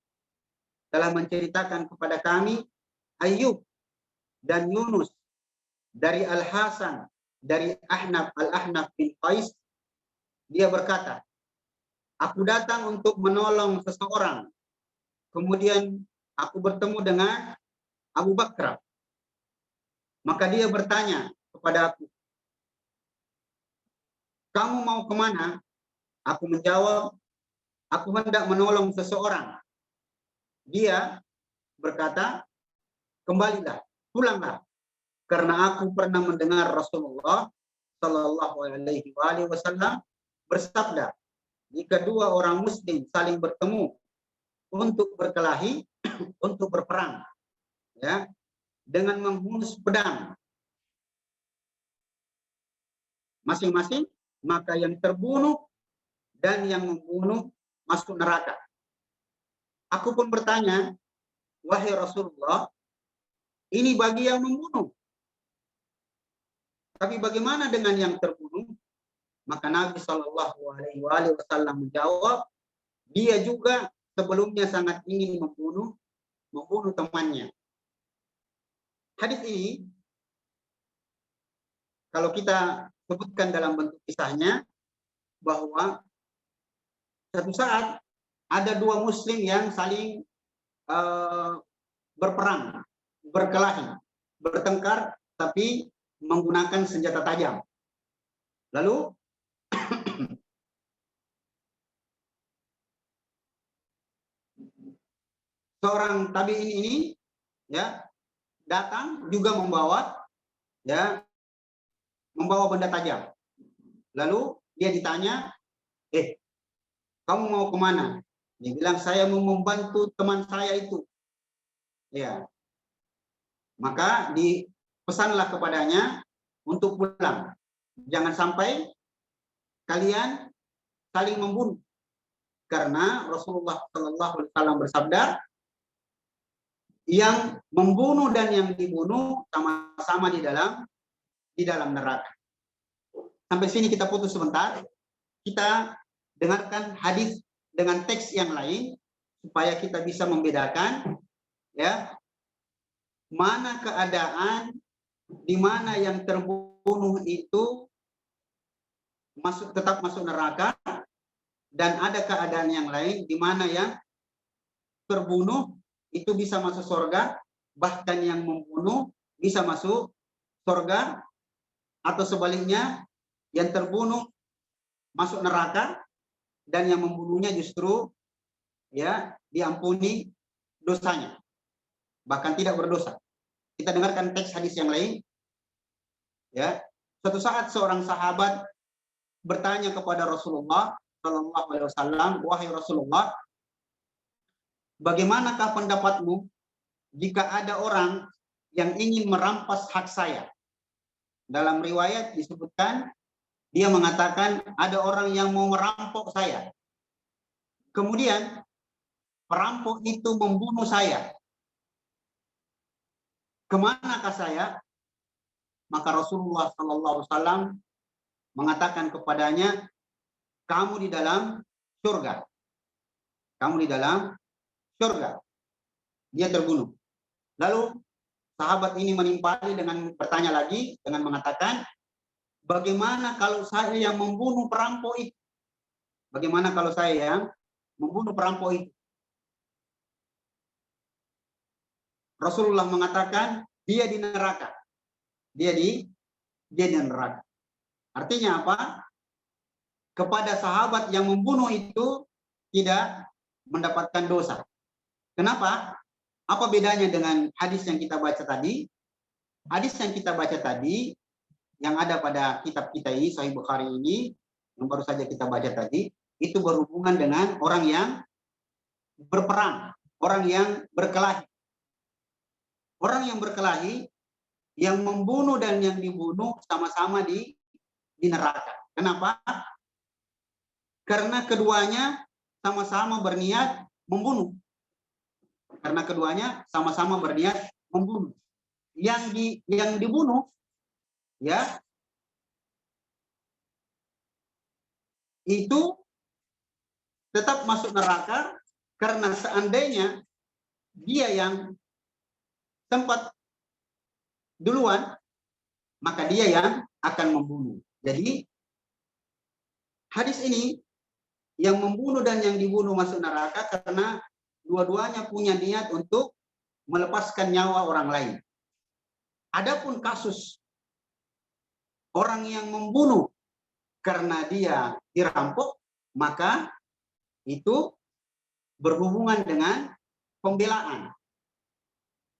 telah menceritakan kepada kami Ayyub dan Yunus dari Al-Hasan dari Al-Ahnaf bin Qais. Dia berkata, aku datang untuk menolong seseorang. Kemudian aku bertemu dengan Abu Bakar. Maka dia bertanya kepada aku, kamu mau kemana? Aku menjawab, aku hendak menolong seseorang. Dia berkata, kembalilah, pulanglah. Karena aku pernah mendengar Rasulullah Sallallahu Alaihi Wasallam bersabda, jika dua orang muslim saling bertemu untuk berkelahi, untuk berperang, ya, dengan menghunus pedang masing-masing, maka yang terbunuh dan yang membunuh masuk neraka. Aku pun bertanya, wahai Rasulullah, ini bagi yang membunuh. Tapi bagaimana dengan yang terbunuh? Maka Nabi Shallallahu Alaihi Wasallam menjawab, dia juga sebelumnya sangat ingin membunuh temannya. Hadis ini, kalau kita sebutkan dalam bentuk kisahnya, bahwa satu saat ada dua muslim yang saling berperang, berkelahi, bertengkar, tapi menggunakan senjata tajam. Lalu seorang tabi'in ini, ya, datang juga membawa benda tajam. Lalu dia ditanya, kamu mau kemana? Dia bilang, saya mau membantu teman saya itu. Ya, maka dipesanlah kepadanya untuk pulang. Jangan sampai kalian saling membunuh. Karena Rasulullah Sallallahu Alaihi Wasallam bersabda, yang membunuh dan yang dibunuh sama-sama di dalam neraka. Sampai sini kita putus sebentar. Kita dengarkan hadis dengan teks yang lain supaya kita bisa membedakan, ya, mana keadaan di mana yang terbunuh itu tetap masuk neraka, dan ada keadaan yang lain di mana yang terbunuh itu bisa masuk surga, bahkan yang membunuh bisa masuk surga, atau sebaliknya yang terbunuh masuk neraka dan yang membunuhnya justru, ya, diampuni dosanya, bahkan tidak berdosa. Kita dengarkan teks hadis yang lain. Ya, suatu saat seorang sahabat bertanya kepada Rasulullah Sallallahu Alaihi Wasallam, wahai Rasulullah, bagaimanakah pendapatmu jika ada orang yang ingin merampas hak saya? Dalam riwayat disebutkan, dia mengatakan ada orang yang mau merampok saya. Kemudian perampok itu membunuh saya. Kemanakah saya? Maka Rasulullah Sallallahu Alaihi Wasallam mengatakan kepadanya, kamu di dalam surga. Kamu di dalam surga. Dia terbunuh. Lalu sahabat ini menimpali dengan bertanya lagi, dengan mengatakan, bagaimana kalau saya yang membunuh perampok itu? Bagaimana kalau saya yang membunuh perampok itu? Rasulullah mengatakan, dia di neraka. Dia di neraka. Artinya apa? Kepada sahabat yang membunuh itu tidak mendapatkan dosa. Kenapa? Apa bedanya dengan hadis yang kita baca tadi? hadis yang kita baca tadi, yang ada pada kitab kita ini, Sahih Bukhari ini, yang baru saja kita baca tadi, itu berhubungan dengan orang yang berperang, orang yang berkelahi. Orang yang berkelahi, yang membunuh dan yang dibunuh sama-sama di neraka. Kenapa? Karena keduanya sama-sama berniat membunuh. Karena keduanya sama-sama berniat membunuh. Yang dibunuh, ya, itu tetap masuk neraka karena seandainya dia yang sempat duluan, maka dia yang akan membunuh. Jadi hadis ini, yang membunuh dan yang dibunuh masuk neraka karena dua-duanya punya niat untuk melepaskan nyawa orang lain. Adapun kasus orang yang membunuh karena dia dirampok, maka itu berhubungan dengan pembelaan.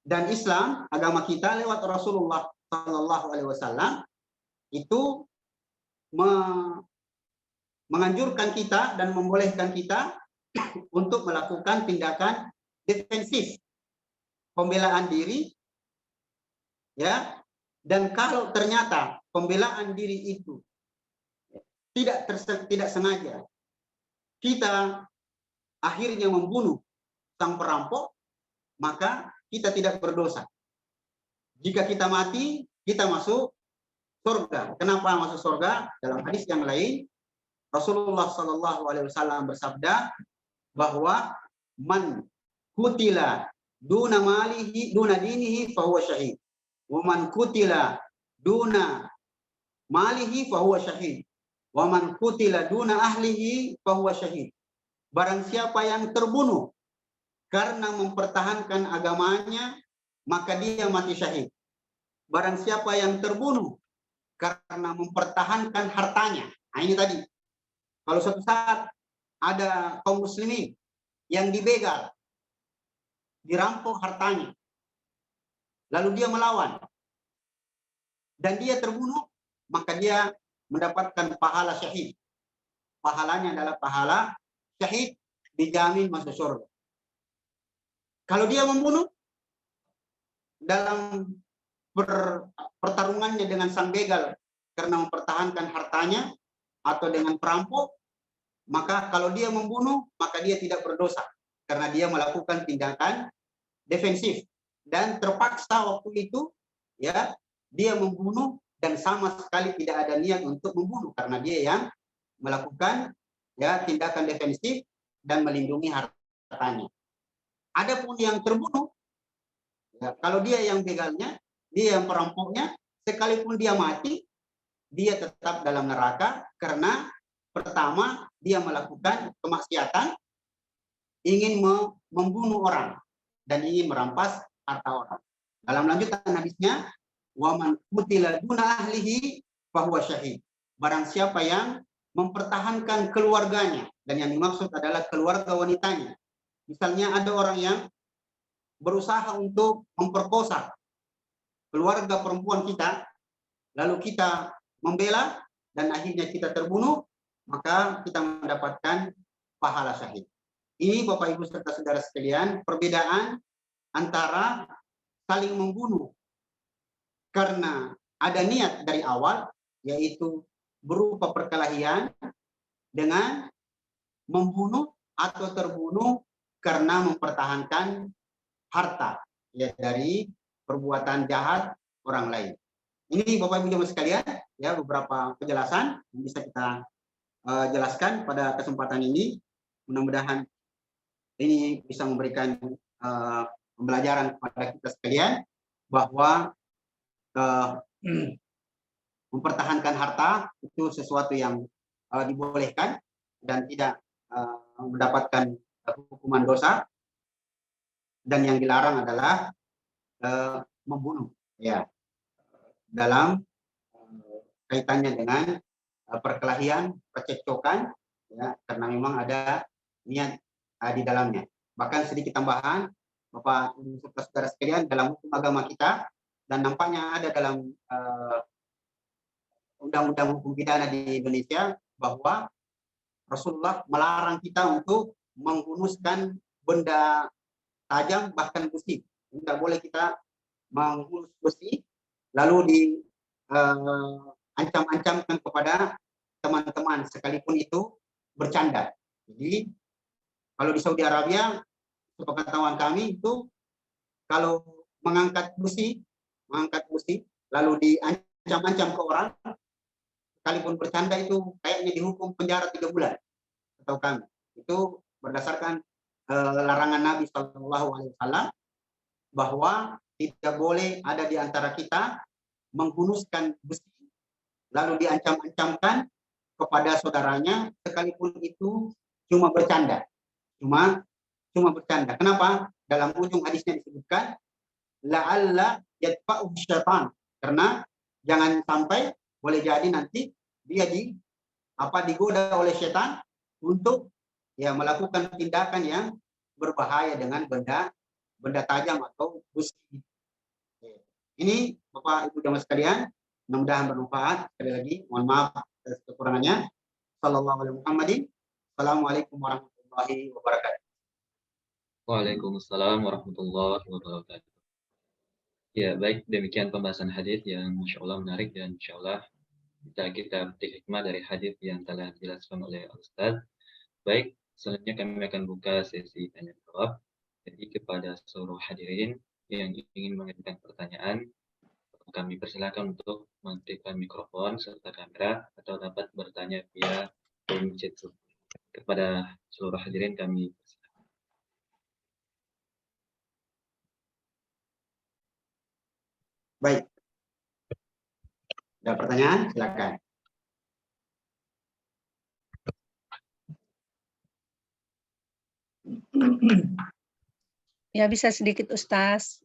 Dan Islam, agama kita lewat Rasulullah Shallallahu Alaihi Wasallam itu menganjurkan kita dan membolehkan kita untuk melakukan tindakan defensif, pembelaan diri, ya. Dan kalau ternyata pembelaan diri itu tidak sengaja, kita akhirnya membunuh sang perampok, maka kita tidak berdosa. Jika kita mati, kita masuk surga. Kenapa masuk surga? Dalam hadis yang lain, Rasulullah Shallallahu Alaihi Wasallam bersabda bahwa man kutila duna malihi duna dinihi fahuwa syahid, wa man kutila duna malihi fahuwa syahid, wa man kutila duna ahlihi fahuwa syahid. Barang siapa yang terbunuh karena mempertahankan agamanya, maka dia mati syahid. Barang siapa yang terbunuh karena mempertahankan hartanya. Nah, ini tadi. Kalau suatu saat ada kaum muslimin yang dibegal, dirampok hartanya, lalu dia melawan, dan dia terbunuh, maka dia mendapatkan pahala syahid. Pahalanya adalah pahala syahid, dijamin masuk surga. Kalau dia membunuh dalam pertarungannya dengan sang begal karena mempertahankan hartanya atau dengan perampok, maka kalau dia membunuh, maka dia tidak berdosa karena dia melakukan tindakan defensif dan terpaksa waktu itu, ya, dia membunuh dan sama sekali tidak ada niat untuk membunuh karena dia yang melakukan, ya, tindakan defensif dan melindungi hartanya. Adapun yang terbunuh, ya, kalau dia yang begalnya, dia yang perampoknya, sekalipun dia mati, dia tetap dalam neraka karena pertama dia melakukan kemaksiatan, ingin membunuh orang dan ingin merampas harta orang. Dalam lanjutan hadisnya, wa man qutila duna ahlihi fahuwa syahid. Barang siapa yang mempertahankan keluarganya, dan yang dimaksud adalah keluarga wanitanya. Misalnya ada orang yang berusaha untuk memperkosa keluarga perempuan kita, lalu kita membela dan akhirnya kita terbunuh, maka kita mendapatkan pahala syahid. Ini Bapak Ibu serta saudara sekalian, perbedaan antara saling membunuh karena ada niat dari awal, yaitu berupa perkelahian, dengan membunuh atau terbunuh karena mempertahankan harta, ya, dari perbuatan jahat orang lain. Ini Bapak Ibu sekalian, ya, beberapa penjelasan yang bisa kita jelaskan pada kesempatan ini. Mudah-mudahan ini bisa memberikan pembelajaran kepada kita sekalian bahwa mempertahankan harta itu sesuatu yang dibolehkan dan tidak mendapatkan hukuman dosa, dan yang dilarang adalah membunuh, ya, dalam kaitannya dengan perkelahian, percekcokan, ya, karena memang ada niat di dalamnya. Bahkan sedikit tambahan, Bapak Ibu saudara sekalian, dalam hukum agama kita dan nampaknya ada dalam undang-undang hukum pidana di Indonesia bahwa Rasulullah melarang kita untuk menghunuskan benda tajam bahkan besi. Tidak boleh kita menghunus besi lalu diancam-ancamkan kepada teman-teman sekalipun itu bercanda. Jadi kalau di Saudi Arabia, sepengetahuan kami itu kalau mengangkat besi lalu diancam-ancam ke orang, sekalipun bercanda itu kayaknya dihukum penjara 3 bulan. Atau kami itu berdasarkan larangan Nabi SAW bahwa tidak boleh ada di antara kita menghunuskan besi lalu diancam-ancamkan kepada saudaranya sekalipun itu cuma bercanda. Cuma bercanda. Kenapa? Dalam ujung hadisnya disebutkan la'alla yadfa'u syaitan. Karena jangan sampai boleh jadi nanti dia digoda oleh setan untuk ya melakukan tindakan yang berbahaya dengan benda tajam atau besi. Ini Bapak Ibu jamaah sekalian, mudah-mudahan bermanfaat. Sekali lagi mohon maaf atas kekurangannya. Sallallahu alaihi Muhammadin. Assalamualaikum warahmatullahi wabarakatuh. Waalaikumsalam warahmatullahi wabarakatuh. Ya, baik, demikian pembahasan hadis yang Masya Allah menarik, dan Insya Allah kita petik hikmah dari hadis yang telah dijelaskan oleh Ustaz. Baik, selanjutnya kami akan buka sesi tanya jawab. Jadi kepada seluruh hadirin yang ingin mengajukan pertanyaan, kami persilakan untuk mengaktifkan mikrofon serta kamera atau dapat bertanya via kolom chat. Kepada seluruh hadirin kami persilakan. Baik. Ada pertanyaan? Silakan. Ya, bisa sedikit Ustaz.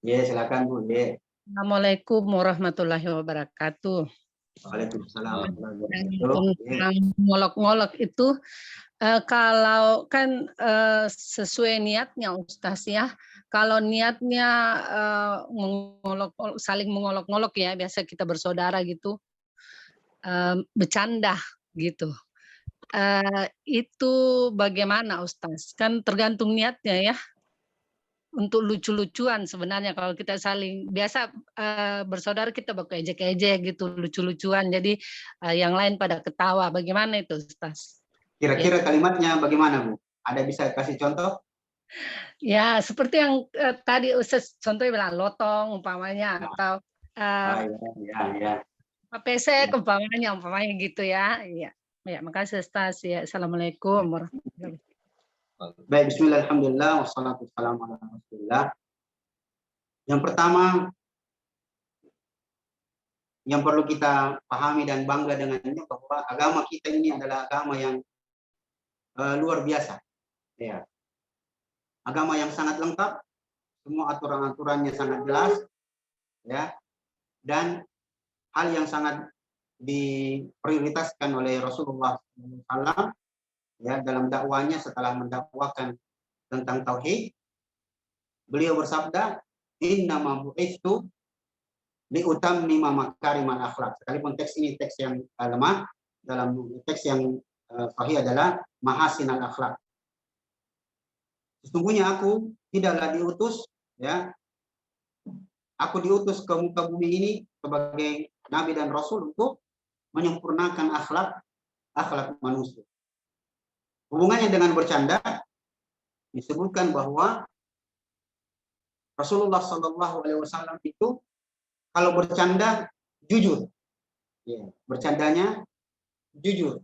Ya, silakan Bu. Ya. Assalamualaikum warahmatullahi wabarakatuh. Waalaikumsalam. Ngolok-ngolok itu kalau kan sesuai niatnya Ustaz ya. Kalau niatnya saling mengolok-ngolok ya, biasa kita bersaudara gitu, bercanda gitu. Itu bagaimana Ustaz? Kan tergantung niatnya ya. Untuk lucu-lucuan sebenarnya kalau kita saling biasa bersaudara kita baku ejek-ejek gitu, lucu-lucuan. Jadi yang lain pada ketawa. Bagaimana itu Ustaz? Kira-kira kalimatnya bagaimana Bu? Ada bisa kasih contoh? Ya, seperti yang tadi Ustaz contohnya bilang lotong umpamanya atau pesek umpamanya gitu ya. Iya. Ya, makasih Ustaz. Ya, Assalamualaikum warahmatullahi wabarakatuh. Baik, bismillah, alhamdulillah, wassalatu wassalamu ala rasulillah. Yang pertama, yang perlu kita pahami dan bangga dengannya bahwa agama kita ini adalah agama yang luar biasa. Ya. Agama yang sangat lengkap, semua aturan-aturannya sangat jelas, ya. Dan hal yang sangat diprioritaskan oleh Rasulullah SAW ya dalam dakwanya setelah mendakwakan tentang tauhid, beliau bersabda, innama bu'itsu liutammima makarimal akhlak. Sekalipun teks ini teks yang lemah, dalam teks yang sahih adalah mahasinal akhlak. Sesungguhnya aku tidaklah diutus, ya, aku diutus ke muka bumi ini sebagai nabi dan rasul untuk menyempurnakan akhlak manusia. Hubungannya dengan bercanda disebutkan bahwa Rasulullah SAW itu kalau bercanda jujur, ya, bercandanya jujur.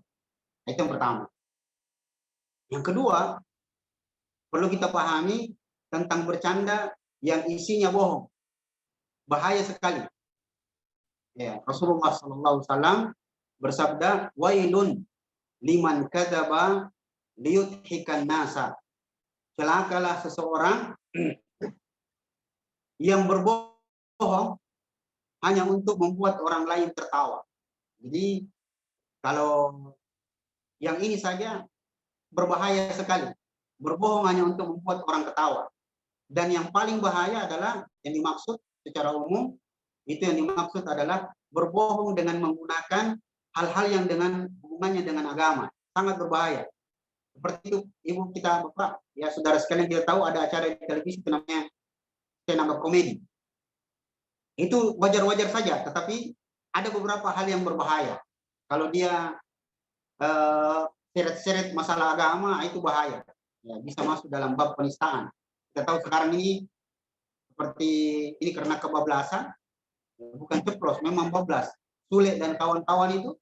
Itu yang pertama. Yang kedua, perlu kita pahami tentang bercanda yang isinya bohong, bahaya sekali. Ya, Rasulullah SAW bersabda, wailun liman kadzaba liyudhikan nasa. Celakalah seseorang yang berbohong hanya untuk membuat orang lain tertawa. Jadi kalau yang ini saja berbahaya sekali. Berbohong hanya untuk membuat orang ketawa. Dan yang paling bahaya adalah yang dimaksud secara umum Itu yang dimaksud adalah berbohong dengan menggunakan hal-hal yang dengan hubungannya dengan agama. Sangat berbahaya. Seperti itu, ibu kita, bapak, ya saudara sekalian kita tahu ada acara di televisi itu namanya stand up comedy. Itu wajar-wajar saja, tetapi ada beberapa hal yang berbahaya. Kalau dia seret-seret masalah agama, itu bahaya. Ya, bisa masuk dalam bab penistaan. Kita tahu sekarang ini seperti ini karena kebablasan, bukan ceplos, memang bablas. Sule dan kawan-kawan itu,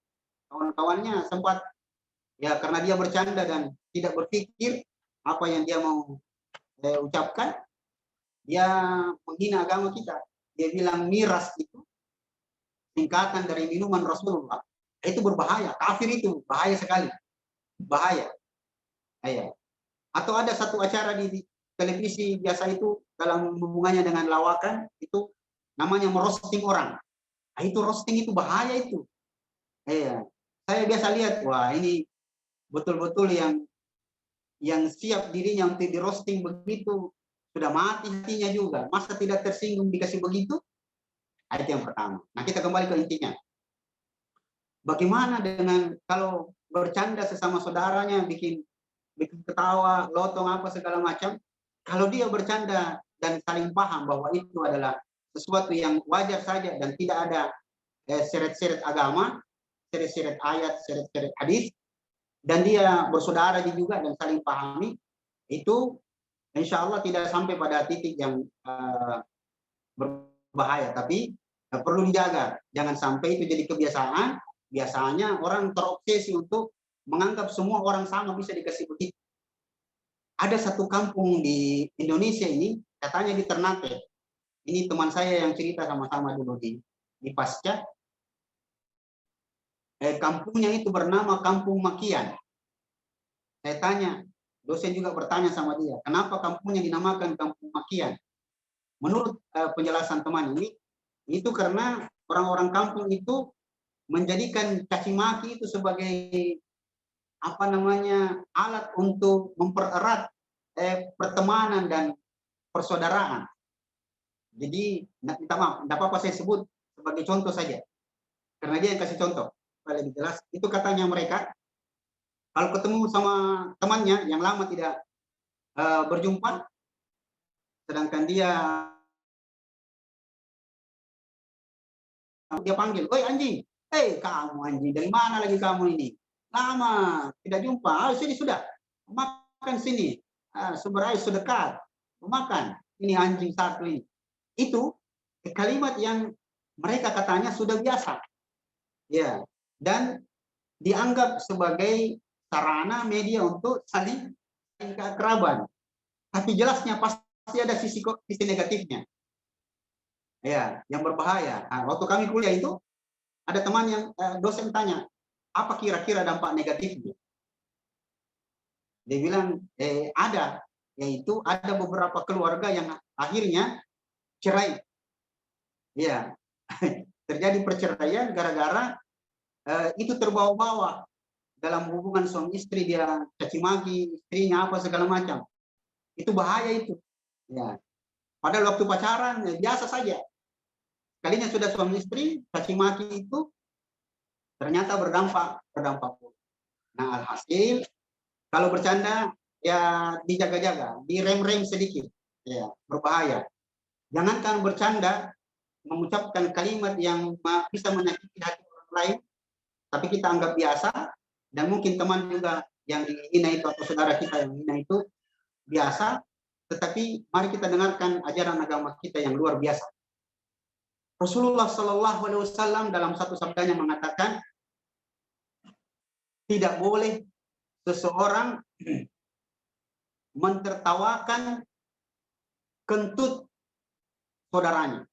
kawan-kawannya sempat ya karena dia bercanda dan tidak berpikir apa yang dia mau ucapkan, dia menghina agama kita. Dia bilang miras itu singkatan dari minuman Rasulullah. Itu berbahaya, kafir itu bahaya sekali, bahaya. Ya. Atau ada satu acara di televisi biasa itu dalam hubungannya dengan lawakan itu namanya merosting orang. Nah, itu roasting itu bahaya itu. Ya. Saya biasa lihat, wah ini betul-betul yang siap dirinya untuk di roasting begitu sudah mati hatinya juga, masa tidak tersinggung dikasih begitu. Itu yang pertama. Nah, kita kembali ke intinya. Bagaimana dengan kalau bercanda sesama saudaranya, bikin ketawa, lotong apa segala macam, kalau dia bercanda dan saling paham bahwa itu adalah sesuatu yang wajar saja dan tidak ada seret-seret agama, seret-seret ayat, seret-seret hadis, dan dia bersaudara juga dan saling pahami, itu insya Allah tidak sampai pada titik yang berbahaya, tapi perlu dijaga. Jangan sampai itu jadi kebiasaan. Biasanya orang terobsesi untuk menganggap semua orang sama bisa dikasih begitu. Ada satu kampung di Indonesia ini, katanya di Ternate. Ini teman saya yang cerita sama-sama dulu di Pasca. Kampungnya itu bernama Kampung Makian. Saya tanya, dosen juga bertanya sama dia, kenapa kampungnya dinamakan Kampung Makian? Menurut penjelasan teman ini, itu karena orang-orang kampung itu menjadikan caci maki itu sebagai apa namanya alat untuk mempererat pertemanan dan persaudaraan. Jadi minta maaf, tidak apa-apa saya sebut sebagai contoh saja, karena dia yang kasih contoh lebih jelas. Itu katanya mereka kalau ketemu sama temannya yang lama tidak berjumpa, sedangkan dia panggil, "Oi anjing, kamu anjing, dari mana lagi kamu ini? Lama tidak jumpa. Sini sudah, makan sini. Sumber air sudah dekat, makan. Ini anjing satu ini." Itu kalimat yang mereka katanya sudah biasa, ya, dan dianggap sebagai sarana media untuk saling keakraban. Tapi jelasnya pasti ada sisi negatifnya, ya, yang berbahaya. Nah, waktu kami kuliah itu ada teman yang dosen tanya, apa kira-kira dampak negatifnya? Dia bilang ada, yaitu ada beberapa keluarga yang akhirnya cerai. Ya, terjadi perceraian gara-gara itu terbawa-bawa dalam hubungan suami istri, dia caci maki istrinya apa segala macam. Itu bahaya itu. Ya. Padahal waktu pacaran biasa saja. Kalinya sudah suami istri, caci maki itu ternyata berdampak. Nah, alhasil kalau bercanda ya dijaga-jaga, direm-rem sedikit. Ya, berbahaya. Jangankan bercanda mengucapkan kalimat yang bisa menyakiti hati orang lain, tapi kita anggap biasa, dan mungkin teman juga yang dihina itu atau saudara kita yang hina itu biasa, tetapi mari kita dengarkan ajaran agama kita yang luar biasa. Rasulullah Shallallahu Alaihi Wasallam dalam satu sabdanya mengatakan, tidak boleh seseorang mentertawakan kentut saudaranya.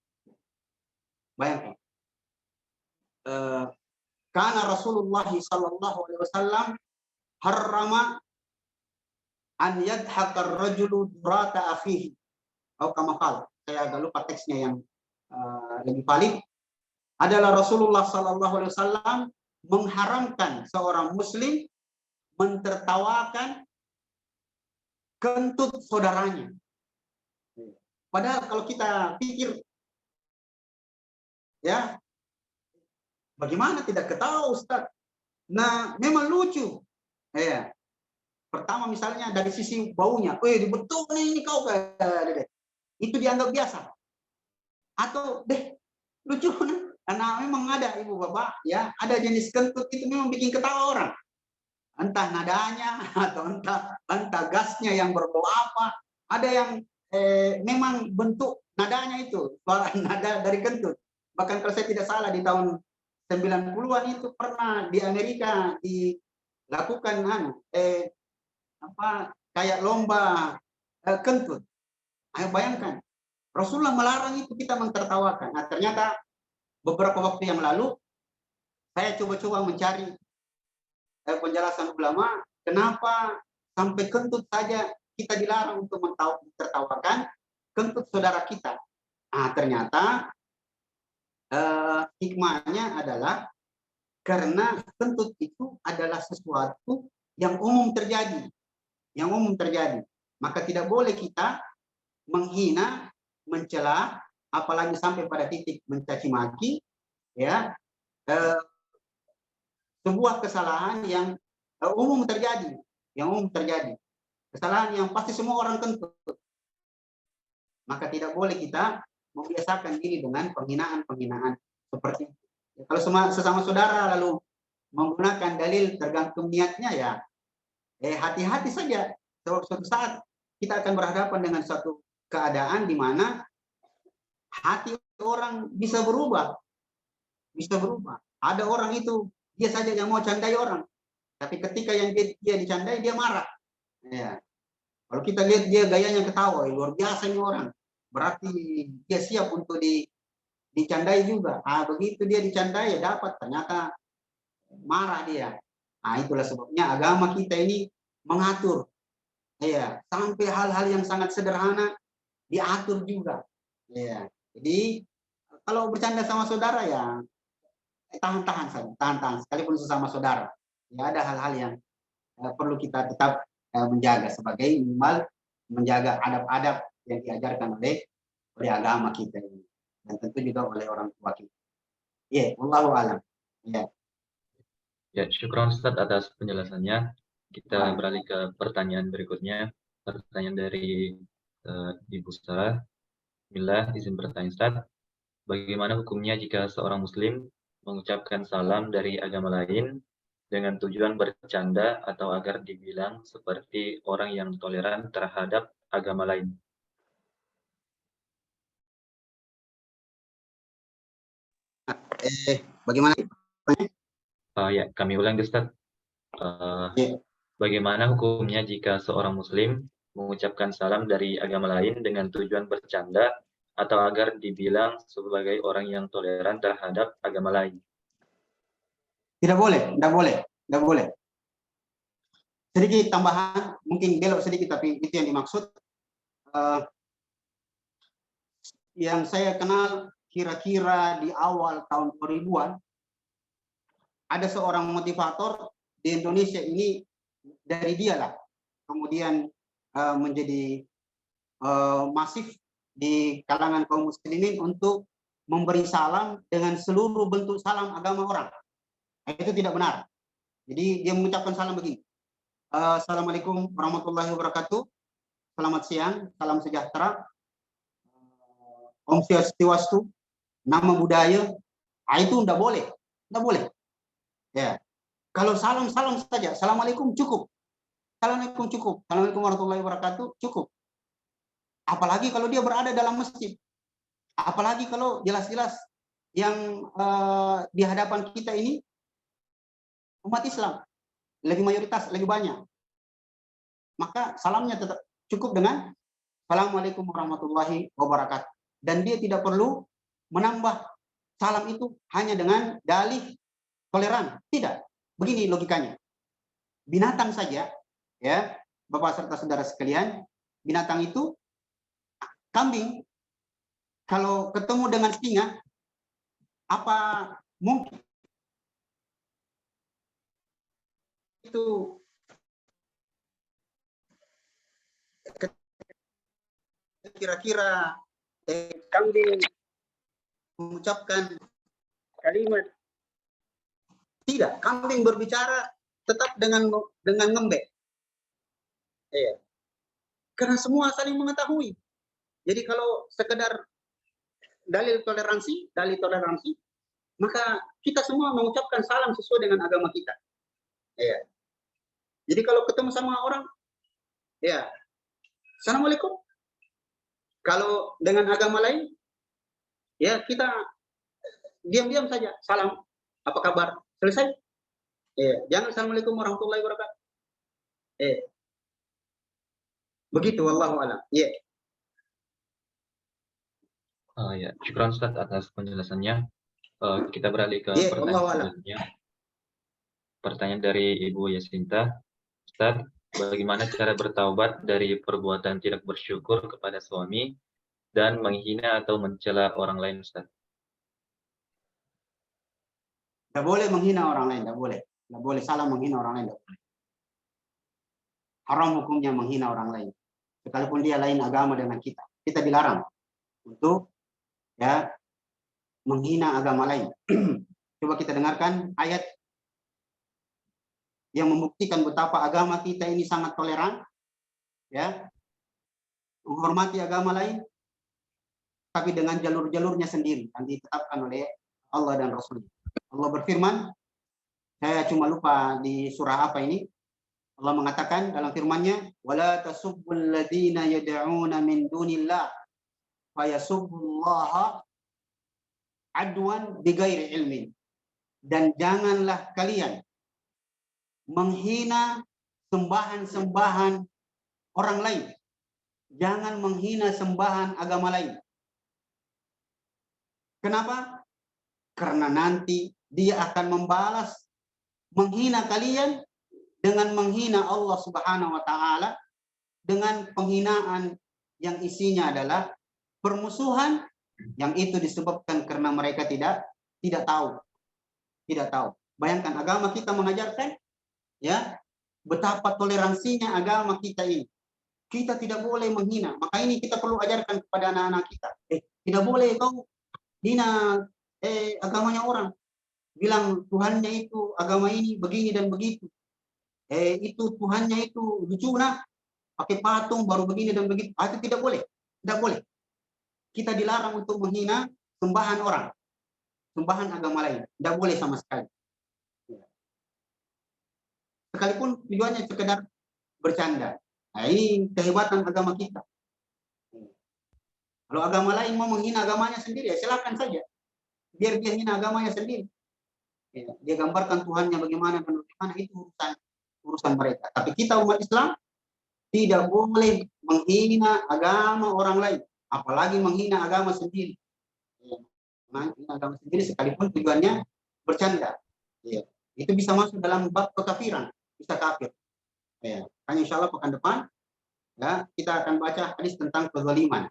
Bayangkan. Karena Rasulullah Sallallahu Alaihi Wasallam harrama an yadhakar rajulu durata akhihi. Atau kama qala. Saya agak lupa teksnya yang lebih valid. Adalah Rasulullah Sallallahu Alaihi Wasallam mengharamkan seorang Muslim mentertawakan kentut saudaranya. Padahal kalau kita pikir Ya, bagaimana tidak ketawa Ustaz? Nah, memang lucu. Ya. Pertama misalnya dari sisi baunya, betul nih ini kau itu dianggap biasa. Atau lucu karena memang ada ibu bapak ya, ada jenis kentut itu memang bikin ketawa orang. Entah nadanya atau entah gasnya yang berbau apa. Ada yang memang bentuk nadanya itu, suara nada dari kentut. Bahkan kalau saya tidak salah di tahun 90-an itu pernah di Amerika dilakukan kayak lomba kentut. Ayo bayangkan, Rasulullah melarang itu, kita mentertawakan. Nah, ternyata beberapa waktu yang lalu saya coba-coba mencari penjelasan ulama kenapa sampai kentut saja kita dilarang untuk mentertawakan kentut saudara kita. Nah, ternyata hikmahnya adalah karena kentut itu adalah sesuatu yang umum terjadi, maka tidak boleh kita menghina, mencela, apalagi sampai pada titik mencaci maki, ya, sebuah kesalahan yang umum terjadi, kesalahan yang pasti semua orang kentut. Maka tidak boleh kita membiasakan diri dengan penghinaan seperti itu. Kalau sesama saudara lalu menggunakan dalil tergantung niatnya, ya hati-hati saja. Sebab suatu saat kita akan berhadapan dengan suatu keadaan di mana hati orang bisa berubah. Ada orang itu dia saja yang mau candai orang, tapi ketika yang dia dicandai dia marah. Ya. Kalau kita lihat dia gayanya ketawa, luar biasa ini orang, berarti dia siap untuk dicandai juga. Begitu dia dicandai ya dapat, ternyata marah dia. Itulah sebabnya agama kita ini mengatur, ya, sampai hal-hal yang sangat sederhana diatur juga. Ya. Jadi kalau bercanda sama saudara ya tahan sekalipun sesama saudara. Ya, ada hal-hal yang perlu kita tetap menjaga sebagai minimal menjaga adab-adab yang diajarkan oleh agama kita ini, dan tentu juga oleh orang tua kita. Ya, wallahu alam. Ya. Ya, syukron Ustaz atas penjelasannya. Kita beralih ke pertanyaan berikutnya. Pertanyaan dari Ibu Sarah. Bismillah, izin bertanya Ustaz. Bagaimana hukumnya jika seorang muslim mengucapkan salam dari agama lain dengan tujuan bercanda atau agar dibilang seperti orang yang toleran terhadap agama lain? Bagaimana? Ya, kami ulang Ustaz. Bagaimana hukumnya jika seorang muslim mengucapkan salam dari agama lain dengan tujuan bercanda atau agar dibilang sebagai orang yang toleran terhadap agama lain? Tidak boleh. Sedikit tambahan, mungkin belok sedikit, tapi itu yang dimaksud. Yang saya kenal kira-kira di awal tahun 2000-an, ada seorang motivator di Indonesia ini, dari dia lah kemudian menjadi masif di kalangan kaum muslimin untuk memberi salam dengan seluruh bentuk salam agama orang. Itu tidak benar. Jadi dia mengucapkan salam begini. Assalamualaikum warahmatullahi wabarakatuh. Selamat siang, salam sejahtera. Om Swastiastu, nama budaya. Itu tidak boleh. Ya. Kalau salam saja, assalamualaikum cukup. Assalamualaikum warahmatullahi wabarakatuh cukup. Apalagi kalau dia berada dalam masjid. Apalagi kalau jelas-jelas yang di hadapan kita ini umat Islam, lebih mayoritas, lebih banyak. Maka salamnya tetap cukup dengan Assalamualaikum warahmatullahi wabarakatuh. Dan dia tidak perlu menambah salam itu hanya dengan dalih toleran. Tidak. Begini logikanya. Binatang saja, ya, Bapak serta saudara sekalian, binatang itu, kambing, kalau ketemu dengan singa, apa mungkin itu kira-kira kambing mengucapkan kalimat. Tidak, kambing berbicara tetap dengan ngembek. Iya. Karena semua saling mengetahui. Jadi kalau sekedar dalil toleransi, maka kita semua mengucapkan salam sesuai dengan agama kita. Iya. Jadi kalau ketemu sama orang, ya, Assalamualaikum. Kalau dengan agama lain, ya kita diam-diam saja, salam, apa kabar, selesai. Jangan Assalamualaikum warahmatullahi wabarakatuh. Begitu, wallahu a'lam. Ya, syukran Ustaz atas penjelasannya. Kita beralih ke pertanyaan selanjutnya. Pertanyaan dari Ibu Yasinta. Ustaz, bagaimana cara bertaubat dari perbuatan tidak bersyukur kepada suami dan menghina atau mencela orang lain, Ustaz? Tidak boleh menghina orang lain, tidak boleh. Tidak boleh salah menghina orang lain, tidak boleh. Haram hukumnya menghina orang lain. Sekalipun dia lain agama dengan kita. Kita dilarang untuk ya menghina agama lain. Coba kita dengarkan ayat yang membuktikan betapa agama kita ini sangat toleran, ya, menghormati agama lain, tapi dengan jalur-jalurnya sendiri yang ditetapkan oleh Allah dan Rasul. Allah berfirman, saya cuma lupa di surah apa ini. Allah mengatakan dalam firman-Nya, "Wala tasubbul ladzina yad'una min dunillah fayasubbullaha adwan bighairi ilmin." Dan janganlah kalian menghina sembahan-sembahan orang lain. Jangan menghina sembahan agama lain. Kenapa? Karena nanti dia akan membalas menghina kalian dengan menghina Allah Subhanahu wa taala, dengan penghinaan yang isinya adalah permusuhan, yang itu disebabkan karena mereka tidak tahu. Tidak tahu. Bayangkan agama kita mengajarkan ya betapa toleransinya agama kita ini. Kita tidak boleh menghina. Maka ini kita perlu ajarkan kepada anak-anak kita. Tidak boleh kau hina agamanya orang. Bilang Tuhannya itu agama ini begini dan begitu. Itu Tuhannya itu lucu nah, pakai patung baru begini dan begitu. Itu tidak boleh. Tidak boleh. Kita dilarang untuk menghina sembahan orang. Sembahan agama lain. Tidak boleh sama sekali. Sekalipun tujuannya sekedar bercanda. Nah, ini kehebatan agama kita. Kalau agama lain mau menghina agamanya sendiri, ya silakan saja. Biar dia hina agamanya sendiri. Dia gambarkan Tuhannya bagaimana dan bagaimana, itu urusan mereka. Tapi kita umat Islam tidak boleh menghina agama orang lain, apalagi menghina agama sendiri. Menghina agama sendiri sekalipun tujuannya bercanda. Itu bisa masuk dalam bab kekafiran, bisa kafir. Kan insya Allah pekan depan ya kita akan baca hadis tentang kezaliman.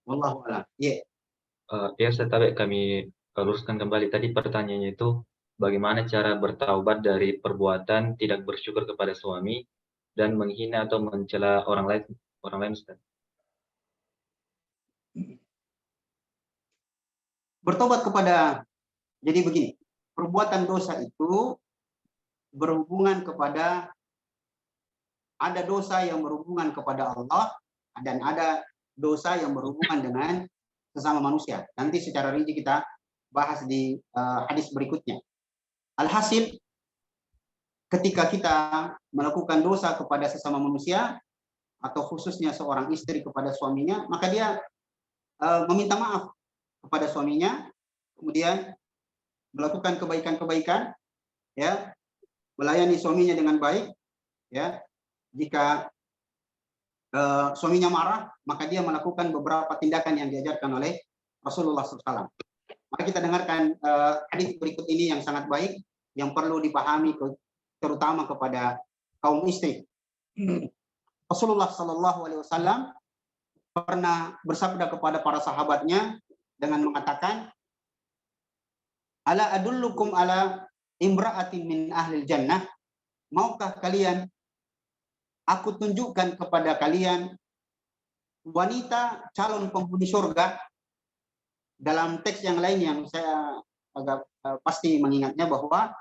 Wallahu a'lam. Ya, Ustaz, kami luruskan kembali tadi pertanyaannya itu, bagaimana cara bertaubat dari perbuatan tidak bersyukur kepada suami dan menghina atau mencela orang lain, Ustaz? Bertobat kepada, jadi begini, perbuatan dosa itu berhubungan kepada, ada dosa yang berhubungan kepada Allah dan ada dosa yang berhubungan dengan sesama manusia. Nanti secara rinci kita bahas di hadis berikutnya. Alhasil, ketika kita melakukan dosa kepada sesama manusia, atau khususnya seorang istri kepada suaminya, maka dia meminta maaf kepada suaminya, kemudian melakukan kebaikan-kebaikan, ya, melayani suaminya dengan baik, ya. Jika suaminya marah, maka dia melakukan beberapa tindakan yang diajarkan oleh Rasulullah SAW. Maka kita dengarkan hadis berikut ini yang sangat baik, yang perlu dipahami terutama kepada kaum istri. Rasulullah SAW pernah bersabda kepada para sahabatnya dengan mengatakan, "Ala adullukum ala imra'atin min ahlil jannah?" Maukah kalian aku tunjukkan kepada kalian wanita calon penghuni surga? dalam teks yang lain yang saya agak pasti mengingatnya bahwa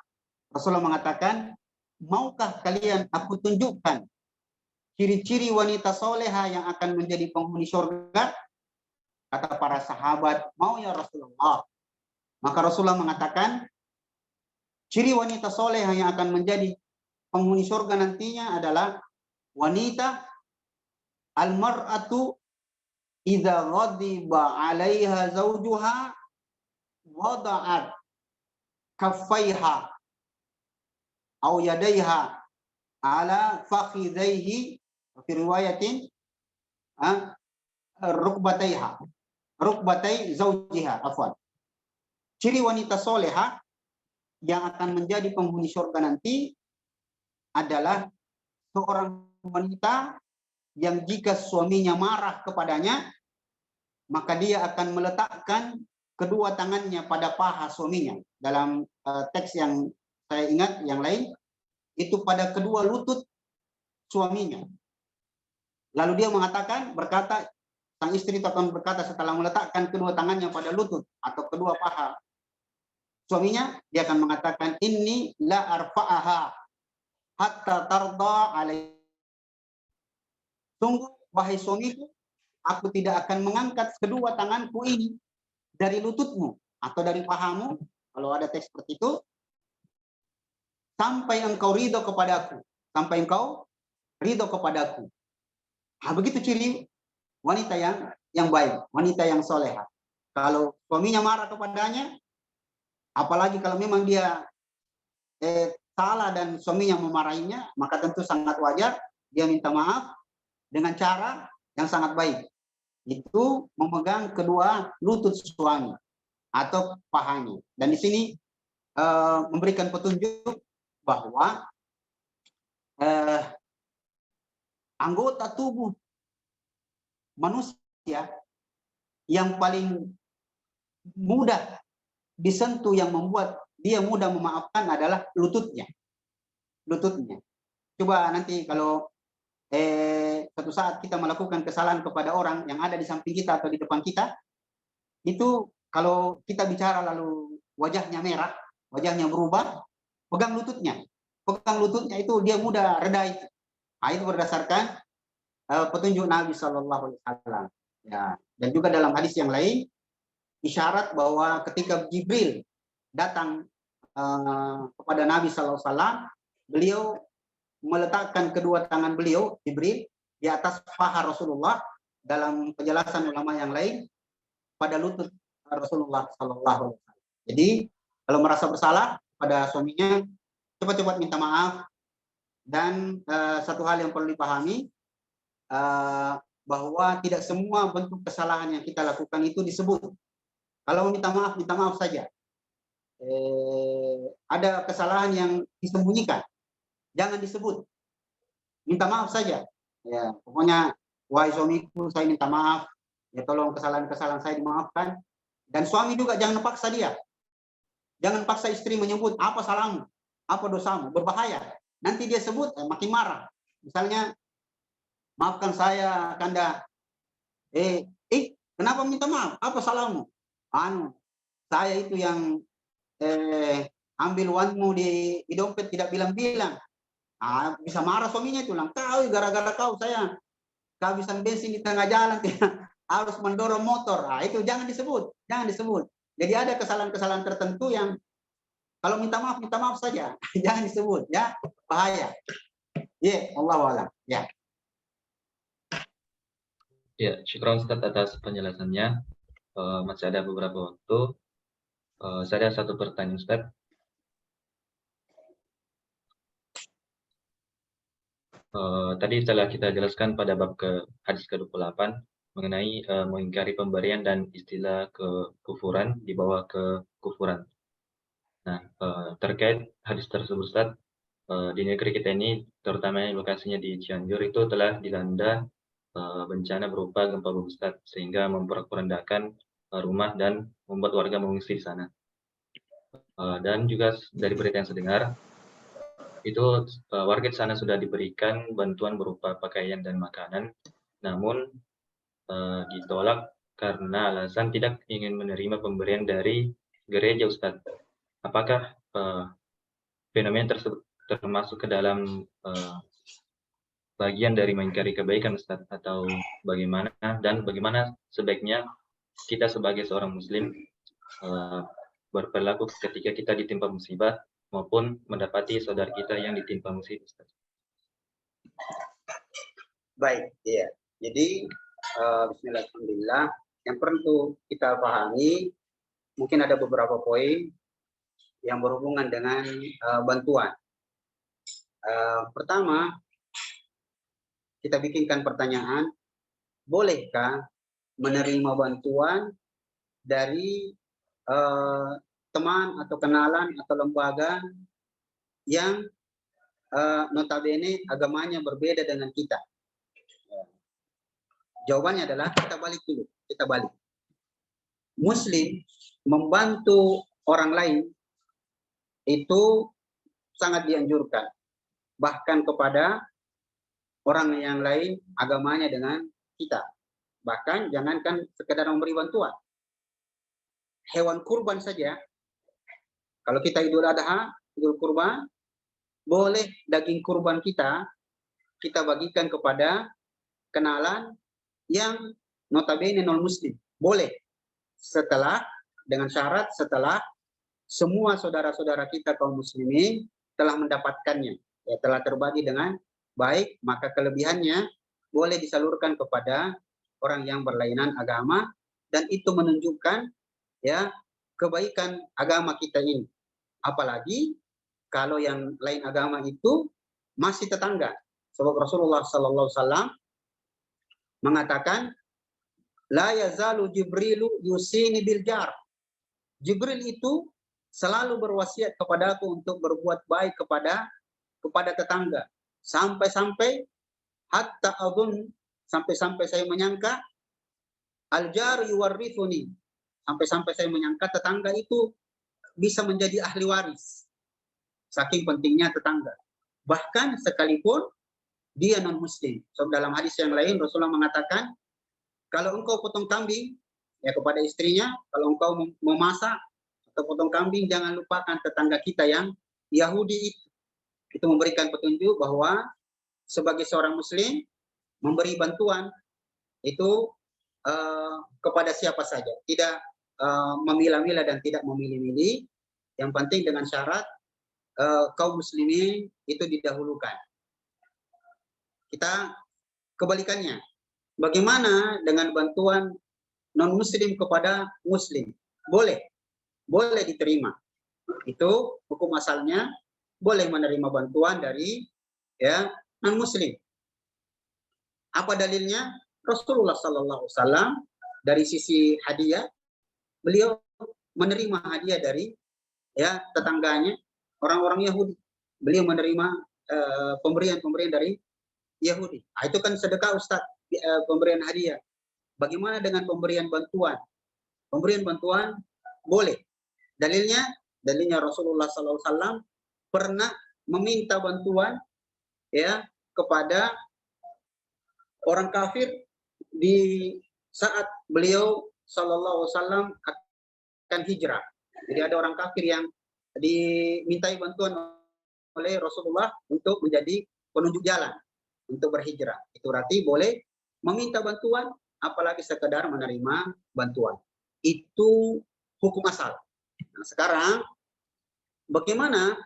Rasulullah mengatakan, maukah kalian aku tunjukkan ciri-ciri wanita soleha yang akan menjadi penghuni surga? Kata para sahabat, mau ya Rasulullah. Maka Rasulullah mengatakan, ciri wanita soleha yang akan menjadi penghuni surga nantinya adalah wanita al-mar'atu idza ghadiba 'alaiha zawjuha wada'at kaffaiha aw yadaiha ala fakhidaihi fi riwayatin rukbatai zaujiha, afwan. Ciri wanita soleha yang akan menjadi penghuni surga nanti adalah seorang wanita yang jika suaminya marah kepadanya, maka dia akan meletakkan kedua tangannya pada paha suaminya. Dalam teks yang saya ingat yang lain, itu pada kedua lutut suaminya. Lalu dia berkata, sang istri itu akan berkata setelah meletakkan kedua tangannya pada lutut atau kedua paha suaminya, dia akan mengatakan, inni la arfa'aha hatta tarda alaihi. Sungguh, wahai suamiku, aku tidak akan mengangkat kedua tanganku ini dari lututmu atau dari pahamu, kalau ada teks seperti itu, sampai engkau ridho kepadaku, sampai engkau ridho kepadaku. Nah, begitu ciri wanita yang baik, wanita yang soleha. Kalau suaminya marah kepadanya, apalagi kalau memang dia salah dan suaminya memarahinya, maka tentu sangat wajar dia minta maaf dengan cara yang sangat baik. Itu memegang kedua lutut suami atau pahanya. Dan di sini memberikan petunjuk bahwa anggota tubuh manusia yang paling mudah disentuh, yang membuat dia mudah memaafkan adalah lututnya. Lututnya. Coba nanti kalau suatu saat kita melakukan kesalahan kepada orang yang ada di samping kita atau di depan kita, itu kalau kita bicara lalu wajahnya merah, wajahnya berubah, pegang lututnya. Pegang lututnya itu dia mudah reda itu. Nah, itu berdasarkan petunjuk Nabi SAW. Ya. Dan juga dalam hadis yang lain, isyarat bahwa ketika Jibril datang kepada Nabi SAW, beliau meletakkan kedua tangan beliau, Jibril, di atas paha Rasulullah. Dalam penjelasan ulama yang lain, pada lutut Rasulullah SAW. Jadi, kalau merasa bersalah pada suaminya, cepat-cepat minta maaf. Dan satu hal yang perlu dipahami, bahwa tidak semua bentuk kesalahan yang kita lakukan itu disebut. Kalau minta maaf saja. Ada kesalahan yang disembunyikan, jangan disebut. Minta maaf saja. Ya, pokoknya, wahai suamiku, saya minta maaf. Ya, tolong kesalahan-kesalahan saya dimaafkan. Dan suami juga jangan paksa dia. Jangan paksa istri menyebut apa salahmu, apa dosamu, berbahaya. Nanti dia sebut, makin marah. Misalnya, maafkan saya, Kanda. Kenapa minta maaf? Apa salahmu? Saya itu yang ambil uangmu di dompet tidak bilang-bilang. Bisa marah suaminya itu, tahu gara-gara kau saya kehabisan bensin di tengah jalan, harus mendorong motor. Itu jangan disebut, jangan disebut. Jadi ada kesalahan-kesalahan tertentu yang kalau minta maaf saja, jangan disebut, ya, bahaya. Ya, Allah wa'ala. Ya. Ya, syukran Ustaz atas penjelasannya. Masih ada beberapa waktu. Saya ada satu pertanyaan, Ustaz. Tadi telah kita jelaskan pada bab hadis ke-28 mengenai mengingkari pemberian dan istilah kekufuran di bawah kekufuran. Nah, terkait hadis tersebut, Ustaz, di negeri kita ini, terutama lokasinya di Cianjur, itu telah dilanda bencana berupa gempa bumi, Ustaz, sehingga memporak-porandakan rumah dan membuat warga mengungsi di sana. Dan juga dari berita yang saya dengar, itu warga di sana sudah diberikan bantuan berupa pakaian dan makanan, namun ditolak karena alasan tidak ingin menerima pemberian dari gereja, Ustaz. Apakah fenomena tersebut termasuk ke dalam bagian dari mengingkari kebaikan, Ustaz, atau bagaimana? Dan bagaimana sebaiknya kita sebagai seorang Muslim berperilaku ketika kita ditimpa musibah maupun mendapati saudara kita yang ditimpa musibah, Ustaz? Baik, ya. Jadi bismillahirrahmanirrahim. Yang perlu kita pahami, mungkin ada beberapa poin yang berhubungan dengan bantuan. Pertama, kita bikinkan pertanyaan, bolehkah menerima bantuan dari teman atau kenalan atau lembaga yang notabene agamanya berbeda dengan kita? Jawabannya adalah kita balik dulu, kita balik. Muslim membantu orang lain itu sangat dianjurkan, bahkan kepada orang yang lain agamanya dengan kita. Bahkan jangankan sekedar memberi bantuan, hewan kurban saja. Kalau kita Idul Adha, Idul Kurban, boleh daging kurban kita bagikan kepada kenalan yang notabene non muslim. Boleh, setelah dengan syarat setelah semua saudara-saudara kita kaum muslimin telah mendapatkannya, ya, telah terbagi dengan baik, maka kelebihannya boleh disalurkan kepada orang yang berlainan agama, dan itu menunjukkan ya kebaikan agama kita ini. Apalagi kalau yang lain agama itu masih tetangga. Sebab Rasulullah sallallahu alaihi wasallam mengatakan, la yazalu Jibrilu yusini bil jar. Jibril itu selalu berwasiat kepadaku untuk berbuat baik kepada tetangga, sampai-sampai hatta adun, sampai-sampai saya menyangka al jar yuwarithuni, sampai-sampai saya menyangka tetangga itu bisa menjadi ahli waris. Saking pentingnya tetangga. Bahkan sekalipun dia non muslim. So, dalam hadis yang lain Rasulullah mengatakan, kalau engkau potong kambing ya kepada istrinya, kalau engkau memasak atau potong kambing, jangan lupakan tetangga kita yang Yahudi itu. Itu memberikan petunjuk bahwa sebagai seorang muslim memberi bantuan itu kepada siapa saja, tidak memilah-milah dan tidak memilih-milih. Yang penting dengan syarat kaum muslimin itu didahulukan. Kita kebalikannya. Bagaimana dengan bantuan non-muslim kepada muslim? Boleh diterima. Itu hukum asalnya, boleh menerima bantuan dari ya non-muslim. Apa dalilnya? Rasulullah sallallahu alaihi wasallam dari sisi hadiah, beliau menerima hadiah dari ya tetangganya orang-orang Yahudi. Beliau menerima pemberian dari Yahudi. Nah, itu kan sedekah, Ustaz, pemberian hadiah. Bagaimana dengan pemberian bantuan? Pemberian bantuan boleh. Dalilnya Rasulullah SAW pernah meminta bantuan ya kepada orang kafir di saat beliau SAW akan hijrah. Jadi ada orang kafir yang dimintai bantuan oleh Rasulullah untuk menjadi penunjuk jalan untuk berhijrah. Itu berarti boleh meminta bantuan, apalagi sekedar menerima bantuan. Itu hukum asal. Nah, sekarang bagaimana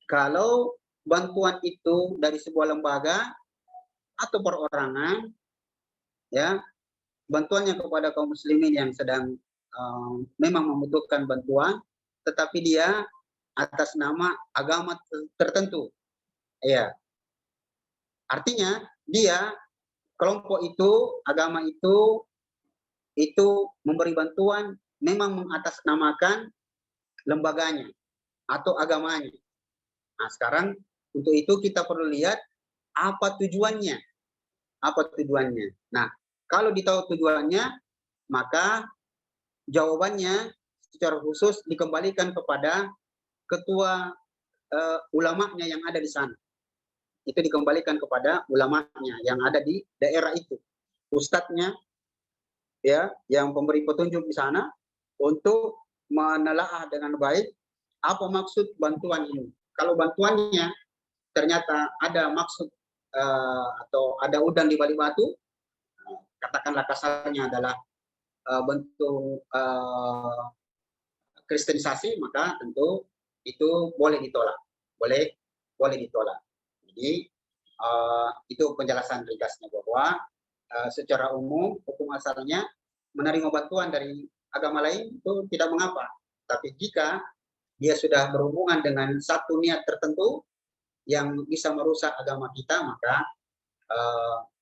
kalau bantuan itu dari sebuah lembaga atau perorangan, ya, bantuannya kepada kaum muslimin yang sedang memang membutuhkan bantuan, tetapi dia atas nama agama tertentu, ya. Artinya dia kelompok itu, agama itu memberi bantuan memang mengatasnamakan lembaganya atau agamanya. Nah, sekarang untuk itu kita perlu lihat apa tujuannya. Apa tujuannya? Nah, kalau ditahu tujuannya, maka jawabannya secara khusus dikembalikan kepada ketua ulamanya yang ada di sana. Itu dikembalikan kepada ulamanya yang ada di daerah itu. Ustadznya ya yang pemberi petunjuk di sana untuk menelaah dengan baik apa maksud bantuan ini. Kalau bantuannya ternyata ada maksud atau ada udang di balik batu, katakanlah kasarnya adalah bentuk kristenisasi, maka tentu itu boleh ditolak, boleh ditolak. Jadi itu penjelasan ringkasnya bahwa secara umum hukum asalnya menerima bantuan dari agama lain itu tidak mengapa, tapi jika dia sudah berhubungan dengan satu niat tertentu yang bisa merusak agama kita, maka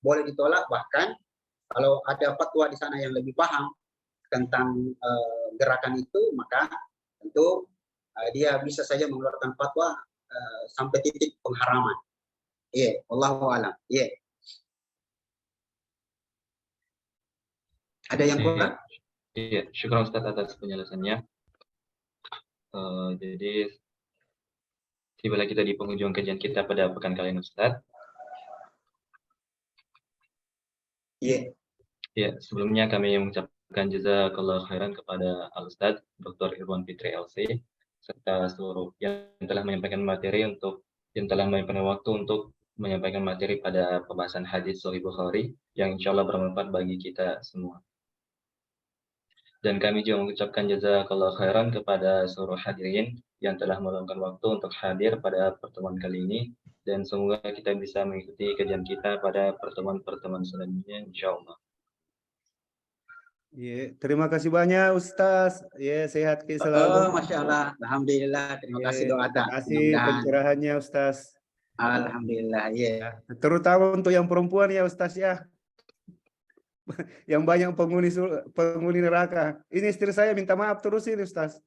boleh ditolak. Bahkan kalau ada fatwa di sana yang lebih paham tentang gerakan itu, maka tentu dia bisa saja mengeluarkan fatwa sampai titik pengharaman. Iya, wallahu a'lam. Iya. Ada yang kurang? Iya, syukur Ustaz atas penjelasannya. Jadi tibalah kita di penghujung kajian kita pada pekan kali ini, Ustaz. Iya. Ya, sebelumnya kami mengucapkan jazakallah khairan kepada Al-Ustaz Dr. Irwan Fitri LC serta seluruh yang telah menyampaikan waktu untuk menyampaikan materi pada pembahasan hadis Sahih Bukhari yang insya Allah bermanfaat bagi kita semua. Dan kami juga mengucapkan jazakallah khairan kepada seluruh hadirin yang telah meluangkan waktu untuk hadir pada pertemuan kali ini, dan semoga kita bisa mengikuti kajian kita pada pertemuan-pertemuan selanjutnya insya Allah. Ya, terima kasih banyak Ustaz. Ya, sehat selalu. Masya Allah, alhamdulillah. Terima kasih doa. Terima kasih pencerahannya Ustaz. Alhamdulillah, ya. Ya, terutama untuk yang perempuan ya Ustaz ya. Yang banyak penghuni neraka. Ini istri saya minta maaf terus ini Ustaz.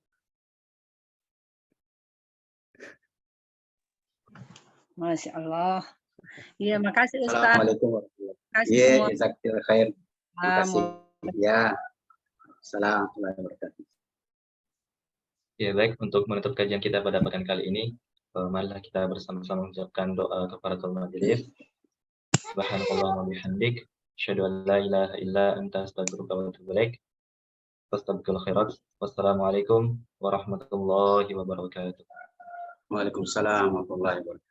Masya Allah. Iya, makasih Ustaz. Assalamualaikum warahmatullahi wabarakatuh. Iya, jazakallahu khair. Terima kasih. Ya. Assalamualaikum warahmatullahi wabarakatuh. Ya, baik, untuk menutup kajian kita pada pekan kali ini, marilah kita bersama-sama mengucapkan doa kafaratul majelis. Subhanallah wa bihamdik, asyhadu an la ilaha illa anta astaghfiruka wa atubu ilaik. Fastabiqul khairat. Wassalamualaikum warahmatullahi wabarakatuh. Waalaikumsalam warahmatullahi wabarakatuh.